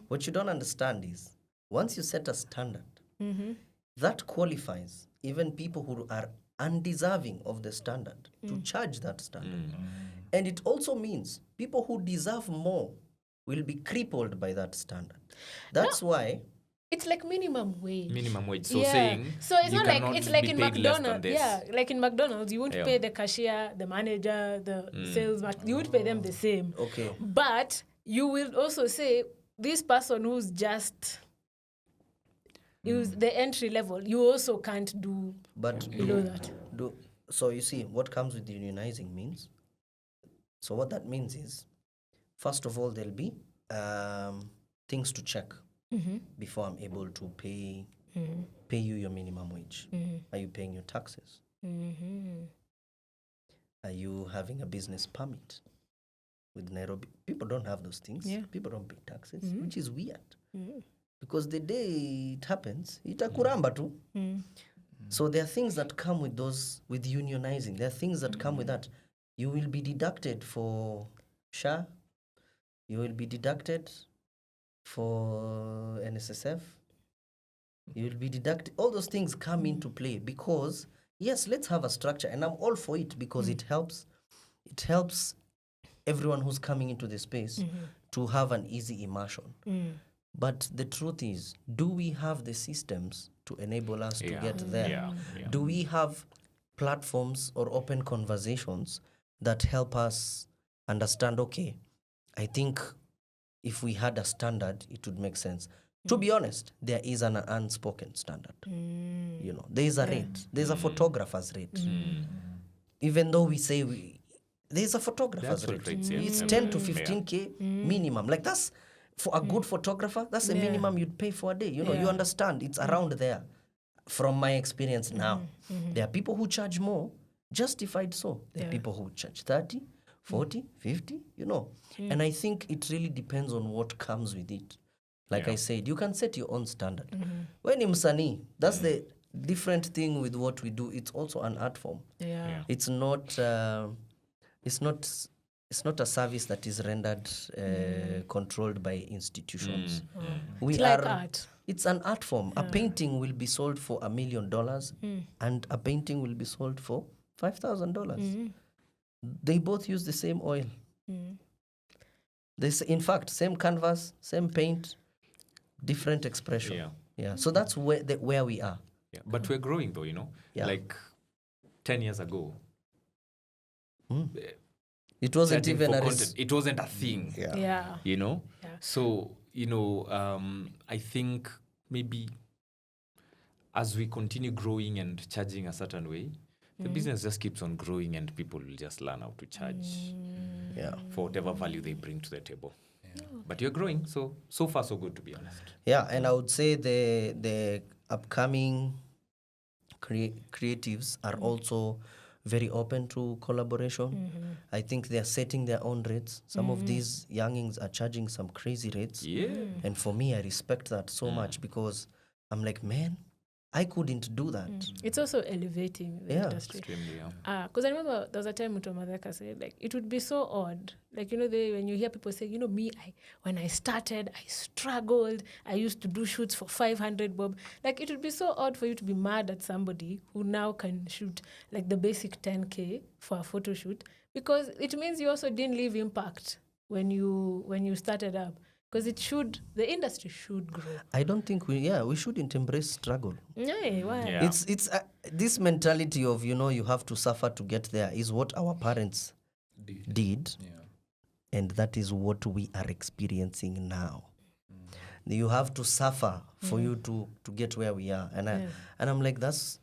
What you don't understand is once you set a standard, that qualifies even people who are undeserving of the standard to charge that standard. And it also means people who deserve more will be crippled by that standard. That's why It's like minimum wage. Minimum wage. So saying so it's you not like cannot it's like be in paid less than McDonald's. this. Yeah, like in McDonald's, you won't Yeah. pay the cashier, the manager, the salesman. You would pay them the same. Okay. But you will also say this person who's just use the entry level. You also can't do But below that. So you see, what comes with unionizing means. So what that means is, first of all, there'll be things to check before I'm able to pay you your minimum wage. Are you paying your taxes? Are you having a business permit with Nairobi? People don't have those things. Yeah. People don't pay taxes, which is weird. Because the day it happens, itakuramba tu. So there are things that come with unionizing. There are things that come with that. You will be deducted for SHA. You will be deducted for NSSF. You will be deducted. All those things come into play because, yes, let's have a structure. And I'm all for it because it helps. It helps everyone who's coming into the space to have an easy immersion. But the truth is, do we have the systems to enable us to get there? Yeah. Do we have platforms or open conversations that help us understand, okay, I think if we had a standard, it would make sense. To be honest, there is an unspoken standard. You know, there is a rate. There's a photographer's rate. Even though we say there's a photographer's That's rate. what rates, yeah. It's 10 to 15K minimum. Like that's, for a good photographer, that's the minimum you'd pay for a day. You know, you understand, it's around there. From my experience now, there are people who charge more, justified so. There are people who charge 30, 40, 50, you know. And I think it really depends on what comes with it. Like I said, you can set your own standard. When in Msani, that's the different thing with what we do. It's also an art form. Yeah. It's not a service that is rendered controlled by institutions. It's like art. It's an art form. A painting will be sold for $1 million and a painting will be sold for $5,000. They both use the same oil. In fact, same canvas, same paint, different expression. Yeah. So that's where we are. Yeah. But we're growing though, you know. Yeah. Like 10 years ago. It wasn't charging even for a content. It wasn't a thing. Yeah. You know? Yeah. So, you know, I think maybe as we continue growing and charging a certain way, the business just keeps on growing and people will just learn how to charge for whatever value they bring to the table. But you're growing, so far so good, to be honest. Yeah, and I would say the upcoming creatives are also very open to collaboration. I think they are setting their own rates. Some of these youngings are charging some crazy rates. Yeah. And for me, I respect that so much because I'm like, man, I couldn't do that. It's also elevating the industry. Extremely, Because I remember there was a time Muto Madheka said, like, it would be so odd. Like, when you hear people say, when I started, I struggled. I used to do shoots for 500 bob. Like, it would be so odd for you to be mad at somebody who now can shoot, like, the basic 10K for a photo shoot. Because it means you also didn't leave impact when you started up. Because the industry should grow. I don't think we shouldn't embrace struggle. Yeah, why? Yeah. It's this mentality of, you have to suffer to get there is what our parents did. Yeah. And that is what we are experiencing now. You have to suffer for you to get where we are. And I'm like, that's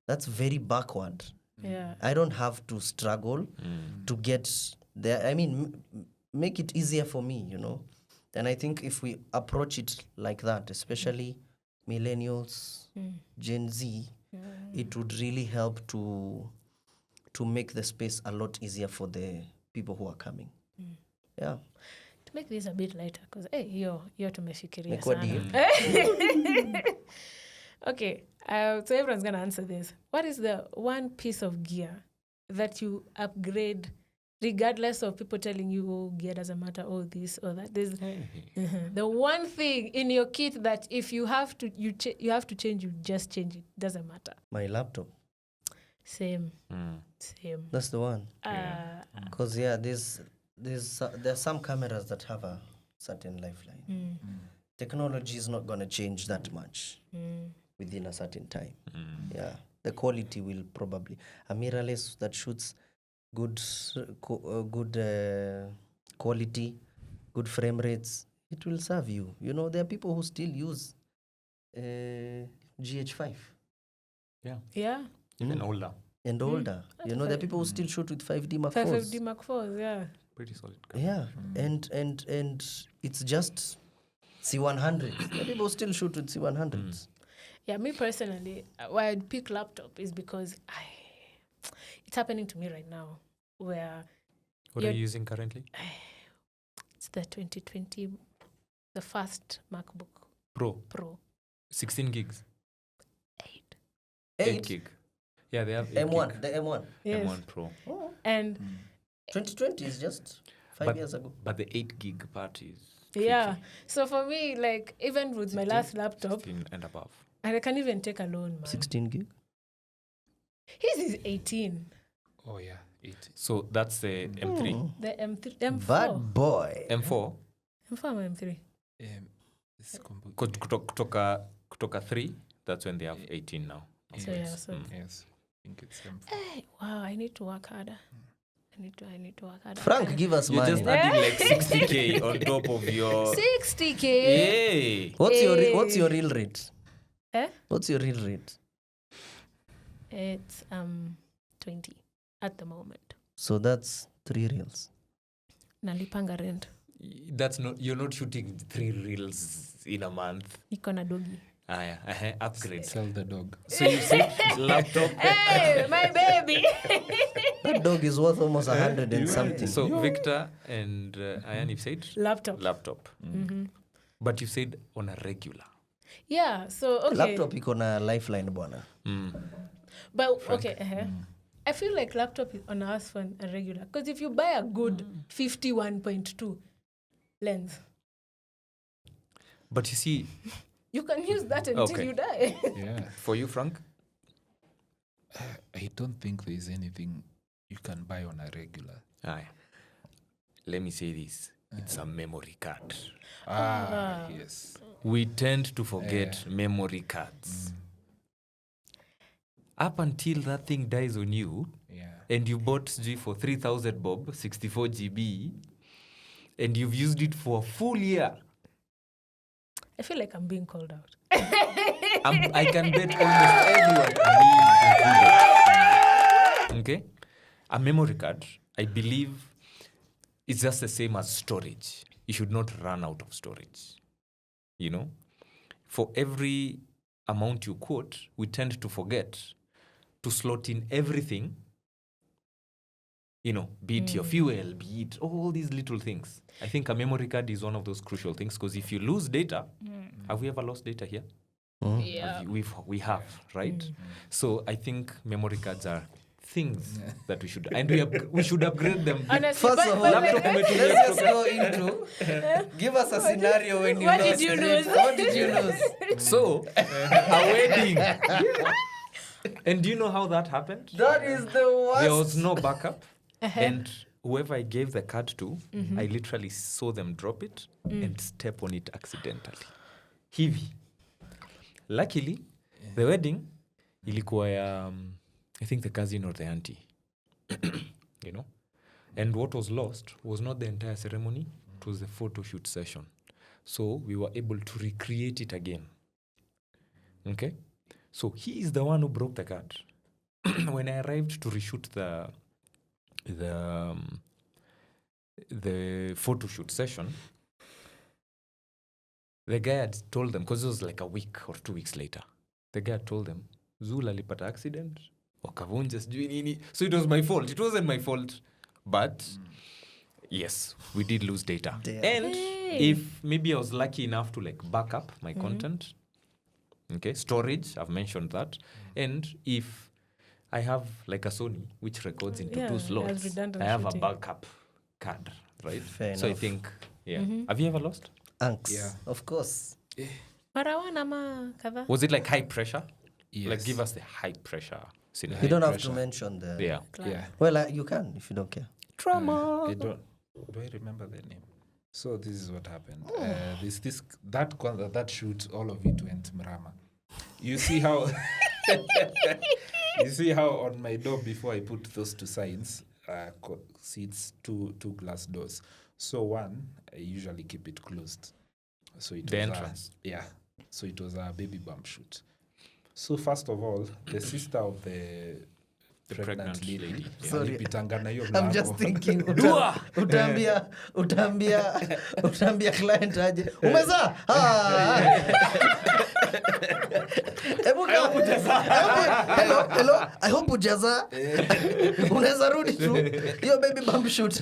very backward. Yeah. I don't have to struggle to get there. I mean, make it easier for me, And I think if we approach it like that, especially millennials, Gen Z, it would really help to make the space a lot easier for the people who are coming. Yeah. To make this a bit lighter, because hiyo tumefikiria Imekuwa sana. Okay, so everyone's going to answer this. What is the one piece of gear that you upgrade regardless of people telling you, oh, gear doesn't matter, oh, this or that? There's the one thing in your kit that if you have to change, you just change it. Doesn't matter. My laptop. Same. That's the one. Because there's some cameras that have a certain lifeline. Technology is not going to change that much within a certain time. Yeah, the quality will probably a mirrorless that shoots good quality, good frame rates. It will serve you. There are people who still use GH5. Yeah. Even older. And older. There are people who still shoot with 5D Mark 4s. 5D Mark 4s, yeah. Pretty solid camera. Yeah, and it's just C100s. The people still shoot with C100s. Yeah, me personally, why I'd pick laptop is because it's happening to me right now, where What are you using currently? it's the 2020, the first MacBook Pro. 16 gigs. 8. 8 gig. Yeah, they have 8 M1, gig. the M1. Yes. M1 Pro. And 2020 is just 5 years ago. But the 8 gig part is yeah, so for me, like, even with my last laptop, 16 and above. I can even take a loan, man. 16 gig? His is 18. Oh, yeah. 8. So that's the M3. The M3, M4. Bad boy. M4. M4 or M3? This combo- Kutoka 3, that's when they have 18 now. So yeah, so Yes. I think it's M4. hey, wow, I need to work harder. I need to work harder. Frank, give us You're money. just adding like 60K on top of your... 60K. Hey! What's your real rate? Eh? What's your real rate? It's 20 at the moment. So that's 3 reals. Nalipanga rent. That's not... You're not shooting 3 reels in a month. Niko na dogi. Upgrade. Sell the dog. So you said laptop. Hey, my baby. That dog is worth almost 100 and something. So Victor and Ayan, you've said Laptop. laptop. But you said on a regular. Yeah, so okay. Laptop iko na lifeline bwana. But okay, I feel like laptop is on us for a regular. Because if you buy a good 51.2 lens, But you see, you can use that until Okay. you die. Yeah. for you, Frank, I don't think there's anything you can buy on a regular. let me say this. It's a memory card. Yes. We tend to forget memory cards. Up until that thing dies on you, Yeah. and you bought G for 3,000 bob, 64 GB, and you've used it for a full year. I feel like I'm being called out. I can bet almost everyone, me included. Okay? A memory card, I believe, is just the same as storage. You should not run out of storage. You know? For every amount you quote, we tend to forget to slot in everything, you know, be it your fuel, be it all these little things. I think a memory card is one of those crucial things, because if you lose data, have we ever lost data here? Yeah. We have, right? So I think memory cards are things that we should, and we should upgrade them. Honestly, First of all, laptop let's just go into. Give us a scenario when you what lost did you it. lose? What did you lose? So, a wedding. And do you know how that happened? That is the worst. There was no backup. And whoever I gave the card to, I literally saw them drop it and step on it accidentally. Hivi. Luckily, the wedding, ilikuwa ya, I think the cousin or the auntie. You know? And what was lost was not the entire ceremony, it was the photo shoot session. So we were able to recreate it again. Okay? So he is the one who broke the card. When I arrived to reshoot the photo shoot session, the guy had told them, because it was like a week or 2 weeks later, the guy had told them, Zul alipata accident, wakavunja sijui nini. So it was my fault. It wasn't my fault. But yes, we did lose data. Damn. And if maybe I was lucky enough to like back up my content, okay, storage, I've mentioned that. And if I have like a Sony which records into Yeah, two it has slots, redundant I have shooting. a backup card, right? Fair So enough. I think, yeah. Have you ever lost? Anks. Yeah. Of course. Mara one ama kadhaa? Was it like high pressure? Yes. Like give us the high pressure scenario. You don't have pressure. to mention the. Yeah. Yeah. Well, you can if you don't care. Trauma. I don't. Do I remember the name? So this is what happened. That shoot, all of it went mrama. You see how you see how on my door before I put those two signs, seats two glass doors. So one, I usually keep it closed. So it The was entrance. So it was a baby bump shoot. So first of all, the sister of the pregnant lady. Sorry. alipitanga na hiyo I'm just mlango. thinking utaambia client aje umezaa hello I hope ujaza unaweza rudi tu hiyo baby bump shoot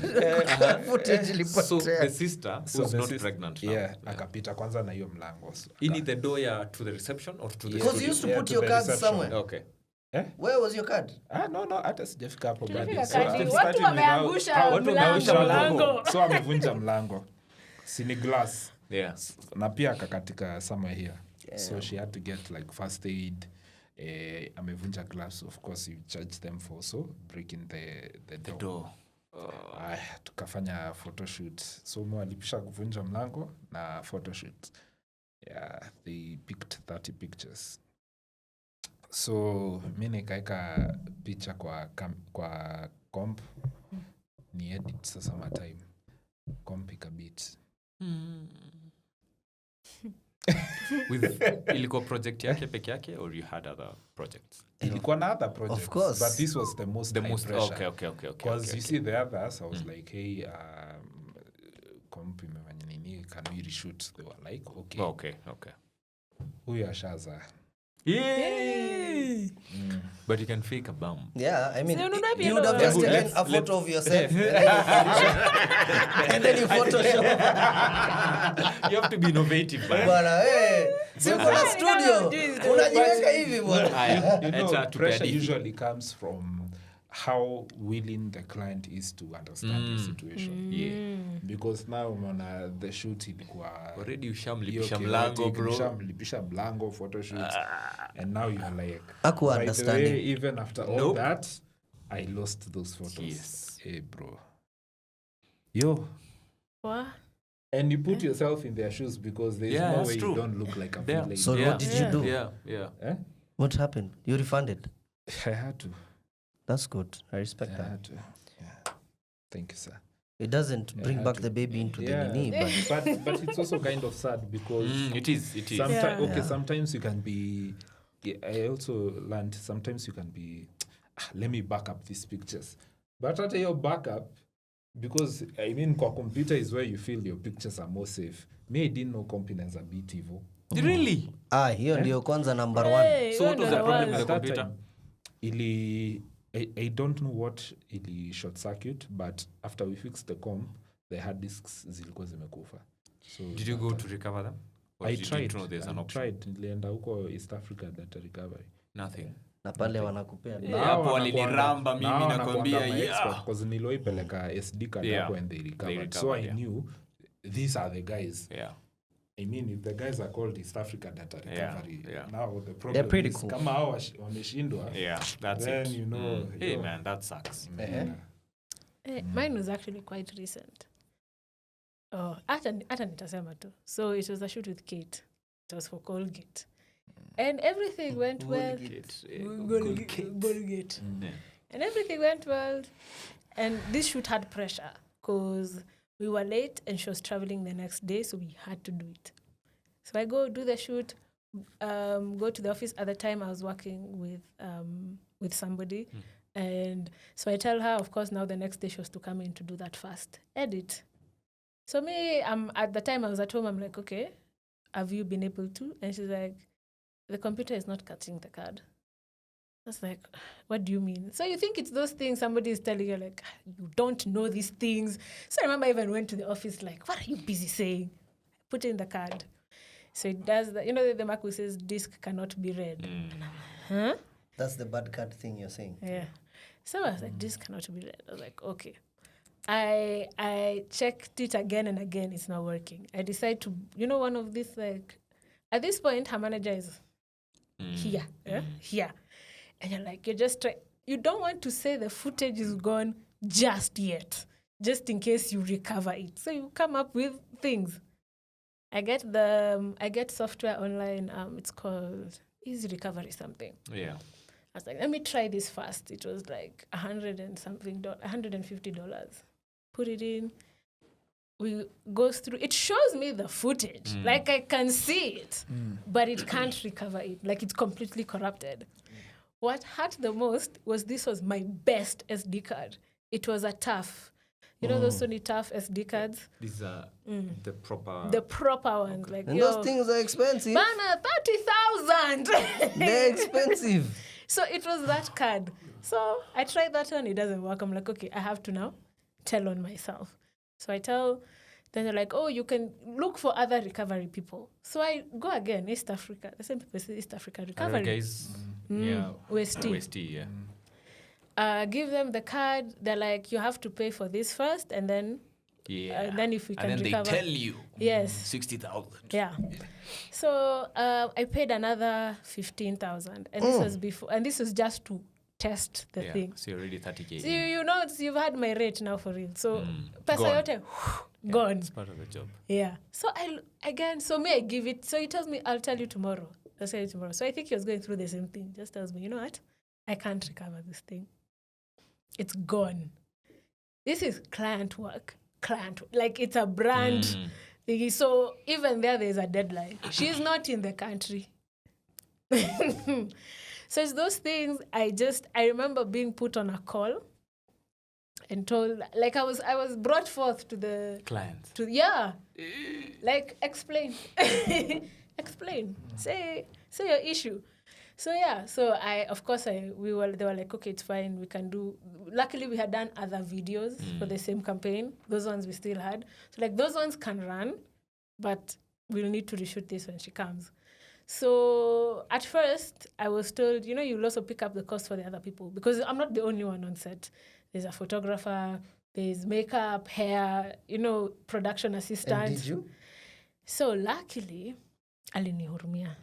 footage So ilipotea the sister who's So the not sis- pregnant now. Yeah, akapita kwanza na hiyo mlango. So, You need the door ya to the reception or to the because you studio? used to Yeah, put to your the cards reception. somewhere Okay. where was your card no, hata sijafika hapo bado. Tulifika So, kadi. I'm Watu starting with how- wameangusha how- watu mlango. wameangusha mlango. So amevunja mlango. Sini glass. Yeah. Na pia akakatika somewhere here. So she had to get like first aid. Amevunja glass. Of course, you charge them for also breaking the door. Door. Tukafanya photoshoot. So mo alipisha kuvunja mlango na photoshoot. Yeah, they picked 30 pictures. So mi nikaeka picha kwa comp ni edit sasa matime comp ikabit. With ilikuwa project yake peke yake or you had other projects? Ilikuwa na other projects, Of course. but this was the most high pressure. Okay. Because you see the others, I was like, hey, comp imefanya nini, can we reshoot? They were like, okay. Okay. Huyu ashaza. Yay! But you can fake a bump. yeah I mean So unaona pia you would have ndo- just taken a photo of yourself and then you photoshop You have to be innovative, man. bwana si uko na studio unajiweka hivi bwana You know, Acha tupe pressure hadithi. usually comes from how willing the client is to understand the situation. Yeah. Because now umeona the shoot ilikuwa Already hiyo ushamlipisha chaotic, mlango, bro. ushamlipisha mlango photoshoot, and now you're like, Hakuwa by the understanding. way, even after all Nope. that, I lost those photos. Yes. Hey, bro. Yo. What? And you put yourself in their shoes because there's Yeah, no that's way true. you don't look like a Yeah. villain. So what did you do? Yeah. Eh? what happened you refunded I had to. that's good I respect I that had to. Yeah. Thank you, sir. it doesn't bring had back to. the baby into Yeah, the nini but it's also kind of sad because It is. sometimes Yeah. sometimes you can be. Yeah, I also learned sometimes you can be let me back up these pictures. But at your backup, because I mean, kwa computer is where you feel your pictures are more safe. Me, I didn't know competence a bit evil. Really? Hiyo ndio kwanza number 1. Hey, So what was the problem with At the that computer? time, I don't know what ili short circuit, but after we fixed the comp, the hard disks zilikuwa zimekufa. So Did you go to recover them? Or I did tried. you know there's an option? Nilienda huko East Africa data recovery. Nothing. Na pale wanakupea Hapo waliniramba mimi nakwambia, yeah. Because niloipeleka SD card Yeah. hapo and they recovered. So recovered, I yeah. knew these are the guys. Yeah. I mean, if the guys are called East Africa data recovery, yeah. now the problem They're pretty is cool. kama hao wameshindwa, Yeah, that's then it. you know, Hey yo, man, that sucks. Mine was actually quite recent. Oh, hata nitasema tu. So it was a shoot with Kate. It was for Colgate. And everything went well. Colgate. Yeah. And everything went well. And this shoot had pressure because we were late and she was traveling the next day, so we had to do it. So I go do the shoot, go to the office. At the time, I was working with somebody. And so I tell her, of course, now the next day she was to come in to do that fast edit. So me, at the time I was at home, I'm like, okay, have you been able to? And she's like, the computer is not cutting the card. I was like, what do you mean? So you think it's those things somebody is telling you, like, you don't know these things. So I remember I even went to the office, like, what are you busy saying? Put in the card. So it does that. You know, the mark which says disk cannot be read. Huh? That's the bad card thing you're saying. Yeah. So I was like, this cannot be read. I was like, okay. I checked it again and again. It's not working. I decided to, one of these, like, at this point, her manager is here. Here. And you're like, you don't want to say the footage is gone just yet, just in case you recover it. So you come up with things. I get software online. It's called Easy Recovery something. Yeah. I was like, let me try this first. It was like $150. Put it in. We goes through. It shows me the footage. Like I can see it, but it can't recover it. Like it's completely corrupted. What hurt the most was this was my best SD card. It was a tough. You know those Sony tough SD cards? These are the proper... The proper ones. Like, And those things are expensive. Bana, 30,000. They're expensive. So it was that card. So I tried that one. It doesn't work. I'm like, okay, I have to now tell on myself. So I tell, then they're like, oh, you can look for other recovery people. So I go again, East Africa. The same people say East Africa recovery. guys, yeah. West. yeah. Give them the card. They're like, you have to pay for this first, and then then if we can and then recover. they tell you. Yes. 60,000. Yeah. So I paid another 15,000, and this was before, and this was just to test the thing. So you're already 30K. So you've had my rate now for real. So pesa Gone. yote gone. It's part of the job. Yeah. So I give it. So he tells me, I'll tell you tomorrow. I'll tell you tomorrow. So I think he was going through the same thing. Just tells me, you know what? I can't recover this thing. It's gone. This is client work. Like it's a brand thingy. So even there's a deadline. She's not in the country. So it's those things. I remember being put on a call and told, like I was brought forth to the Client. Like explain. Say your issue. So they were like, okay, it's fine, we can do. Luckily we had done other videos for the same campaign. Those ones we still had. So like those ones can run, but we'll need to reshoot this when she comes. So at first I was told, you'll also pick up the cost for the other people because I'm not the only one on set. There's a photographer, there's makeup, hair, production assistant. And did you? So luckily, alinihurumia.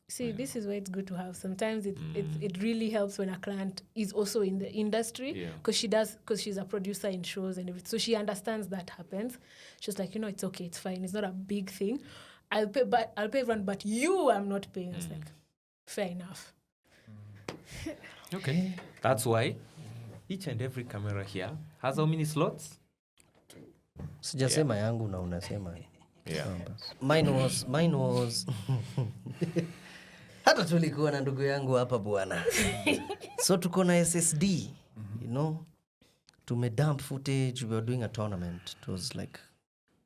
See, this is where it's good to have. Sometimes it really helps when a client is also in the industry because she's a producer in shows and everything. So she understands that happens. She's like, it's okay, it's fine. It's not a big thing. I'll pay everyone, but you, I'm not paying. It's like, fair enough. Okay. That's why each and every camera here has how many slots? Sijasema yangu na unasema. Yeah. Mine was hata tulikuwa na ndugu yangu hapa bwana. So tuko na SSD, you know, tumedump footage. We were doing a tournament. It was like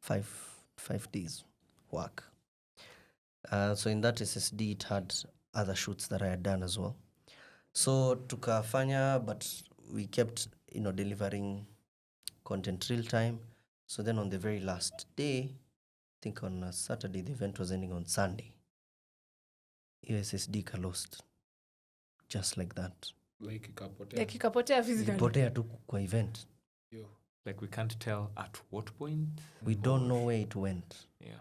five days work. So in that SSD, it had other shoots that I had done as well. So tukafanya, but we kept, you know, delivering content real time. So then on the very last day, I think on a Saturday, the event was ending on Sunday. SSD ka lost. Just like that. Like ikapotea. Like ikapotea physically. Ilipotea tu kwa event. Yo. Like we can't tell at what point. We don't know where it went. Yeah.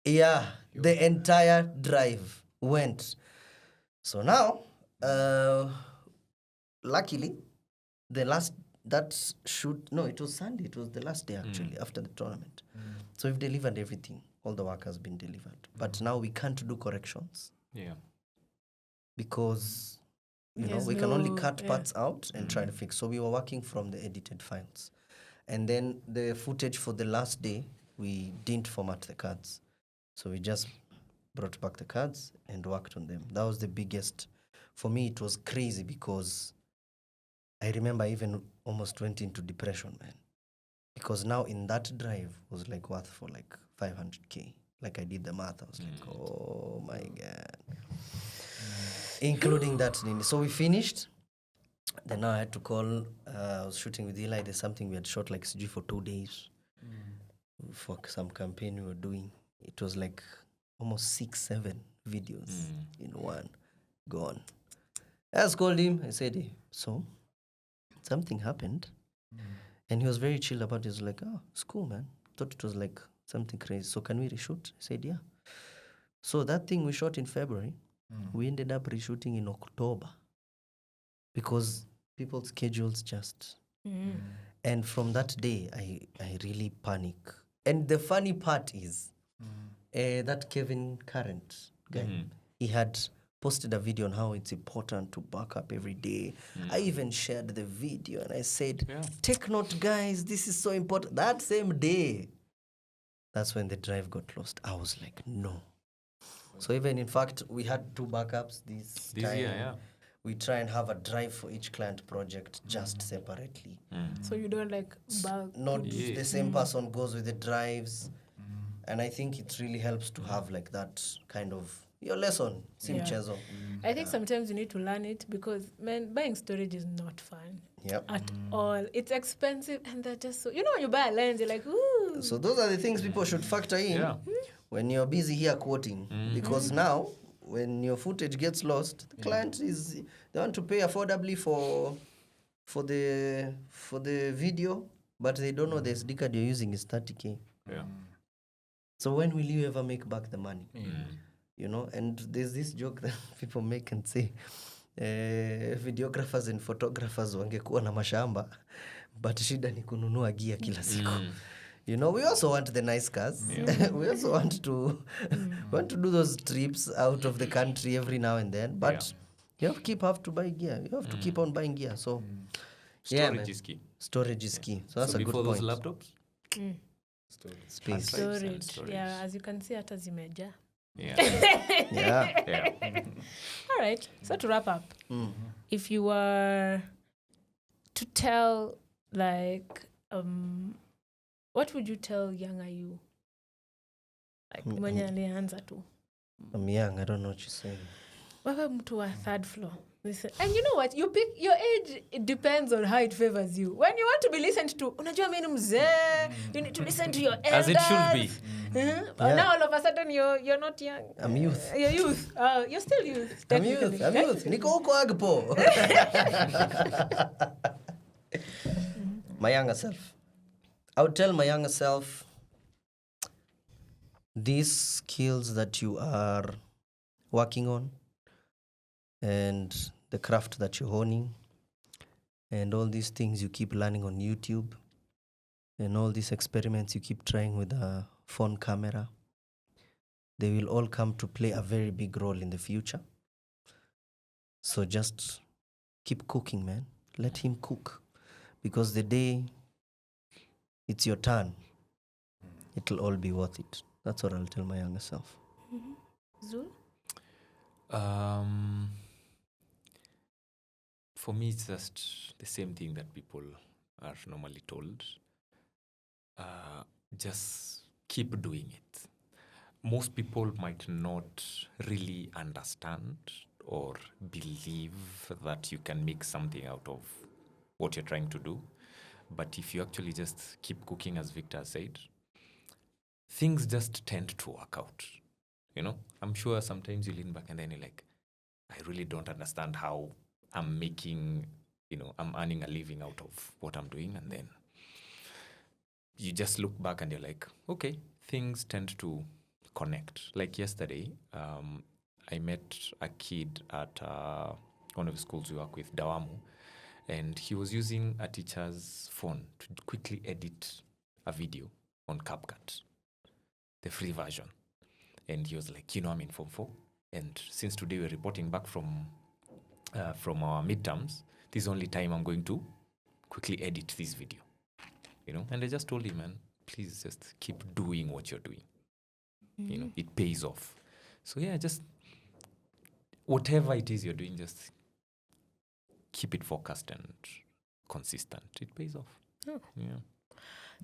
Yeah, the entire drive went. So now, luckily, that shoot, no, it was Sunday. It was the last day actually after the tournament. So we've delivered everything. All the work has been delivered. But now we can't do corrections. Yeah. Because, you know, There's we can only no- cut parts out and try to fix. So we were working from the edited files. And then the footage for the last day, we didn't format the cards. So we just brought back the cards and worked on them. That was the biggest. For me, it was crazy because I remember I even almost went into depression, man. Because now in that drive was like worth for like 500K. Like I did the math. I was like, oh my God. Including that. So we finished. Then I had to call. I was shooting with Eli. There's something we had shot like CG for 2 days. For some campaign we were doing. It was like almost 6-7 videos in one. Gone. I just called him. I said, hey, so something happened. And he was very chill about it. He was like, oh, it's cool, man. Thought it was like something crazy. So can we reshoot? I said, yeah. So that thing we shot in February, we ended up reshooting in October. Because people's schedules just... And from that day, I really panic. And the funny part is, that Kevin Current guy, he had posted a video on how it's important to back up every day. I even shared the video and I said, take note, guys, this is so important. That same day, that's when the drive got lost. I was like, no. So even, in fact, we had 2 backups this time. year, yeah. We try and have a drive for each client project just separately. So you don't like bulk. Not the same person goes with the drives. And I think it really helps to have like that kind of your lesson. Simchezo. I think sometimes you need to learn it because, man, buying storage is not fun Yep. at all. It's expensive and they're just so... You know when you buy a lens, you're like, ooh. So those are the things people should factor in Yeah. when you're busy here quoting. Because now, when your footage gets lost, the client is... They want to pay affordably for the video, but they don't know the SD card you're using is 30K. Yeah. So when will you ever make back the money? You know, and there's this joke that people make and say, videographers and photographers wangekuwa na mashamba, but shida ni kununua gear kila siku. You know, we also want the nice cars. We also want to do those trips out of the country every now and then. But you have to buy gear. You have to keep on buying gear. So Storage is key. Storage is key. So that's So a good before point. those laptops? Space. Storage. Yeah, as you can see, hata zimeja. Yeah. Yeah. Yeah. All right. So to wrap up, if you were to tell, like, what would you tell younger you? Like, mwenye alianza tu. I'm young. I don't know what you're saying. Wewe mtu wa 3rd floor. Listen. And you know what? You pick your age. It depends on how it favors you. When you want to be listened to, unajua mimi ni mzee. You need to listen to your elders. As it should be. But now all of a sudden you're not young. I'm youth. You're youth. You're still youth. I'm youth. I'm youth. Niko huko Agpo. My younger self. I would tell my younger self, these skills that you are working on and the craft that you're honing and all these things you keep learning on YouTube and all these experiments you keep trying with a phone camera, they will all come to play a very big role in the future. So just keep cooking, man. Let him cook. Because the day it's your turn, it'll all be worth it. That's what I'll tell my younger self. Zul? For me, it's just the same thing that people are normally told. Just keep doing it. Most people might not really understand or believe that you can make something out of what you're trying to do. But if you actually just keep cooking, as Victor said, things just tend to work out. You know, I'm sure sometimes you lean back and then you're like, I really don't understand how I'm making, I'm earning a living out of what I'm doing. And then you just look back and you're like, okay, things tend to connect. Like yesterday, I met a kid at one of the schools we work with, Dawamu, and he was using a teacher's phone to quickly edit a video on CapCut, the free version. And he was like, I'm in Form 4. And since today we're reporting back from our midterms, this is the only time I'm going to quickly edit this video. And I just told him, man, please just keep doing what you're doing. It pays off. So yeah, just whatever it is you're doing, just keep it focused and consistent. It pays off. Oh. Yeah.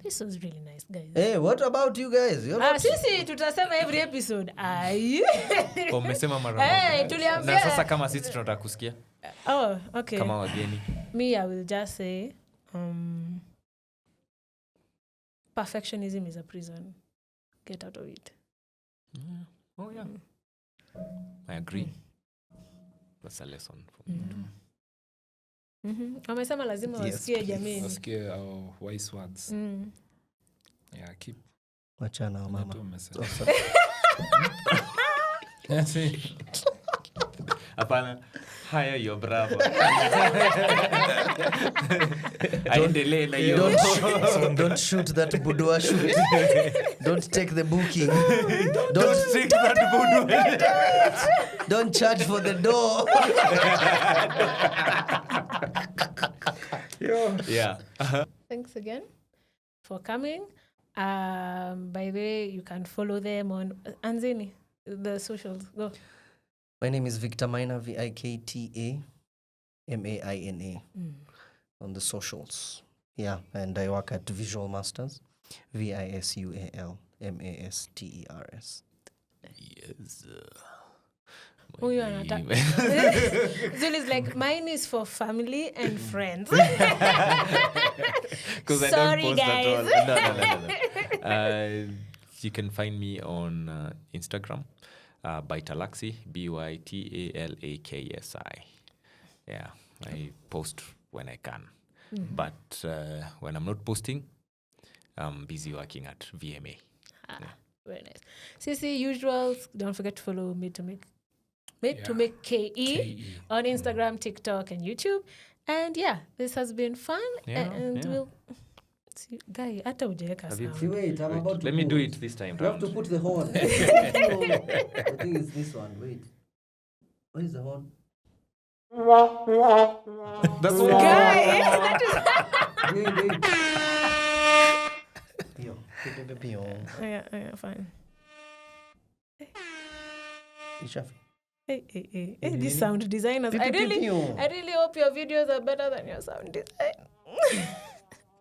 This was really nice, guys. Hey, what about you guys? You're not... Sisi tutasema every episode. Umesema mara Hey, moja. tuliambia. Na sasa kama sisi tunataka kusikia Oh, okay. kama wageni. Me, I will just say, perfectionism is a prison. Get out of it. Yeah. Oh yeah. I agree. That's a lesson for me. Wamesema lazima wasikie jamii. Wasikie our wise words. Yeah, keep. Wachana wa mama. Hapana. Haya your bravo. Aendelee na hiyo. Don't shoot that boudoir shoot. Don't take the booking. Don't take that boudoir. Don't charge for the door. Yeah. Thanks again for coming. By the way, you can follow them on Anzini, the socials. Go. My name is Victor Maina, Vikta Maina, on the socials. Yeah, and I work at Visual Masters, VISUAL MASTERS. Yes. Huyu anataka. Zul is like, mine is for family and friends. Because Sorry, I don't post guys. at all. No. You can find me on Instagram, ByTalaksi, ByTalaksi. Yeah, I post when I can. But when I'm not posting, I'm busy working at VMA. Very nice. Sisi, usuals, don't forget to follow Made to Make KE on Instagram, TikTok, and YouTube. And yeah, this has been fun. And we'll see. Guy, hata hujaweka sound. Wait, I'm about to Let me do it this time You have round. to put the horn. I think it's this one. Wait. Where is the horn? That's Guy, that is... Wait. Pio. Yeah, fine. Ishafi. Hey, these sound designers. I really hope your videos are better than your sound design.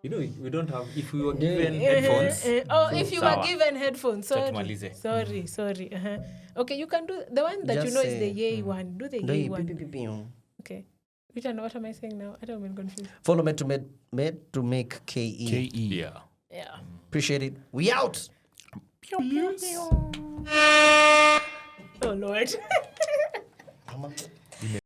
We don't have, if we were given headphones. If you were given headphones. Tumalize. Sorry. Okay, you can do the one that Just you know is say, the yay one. Do the yay one. Okay. What am I saying now? I don't been confused. Follow Made to Make KE. Yeah. Yeah. Appreciate it. We out. Oh Lord. Mama.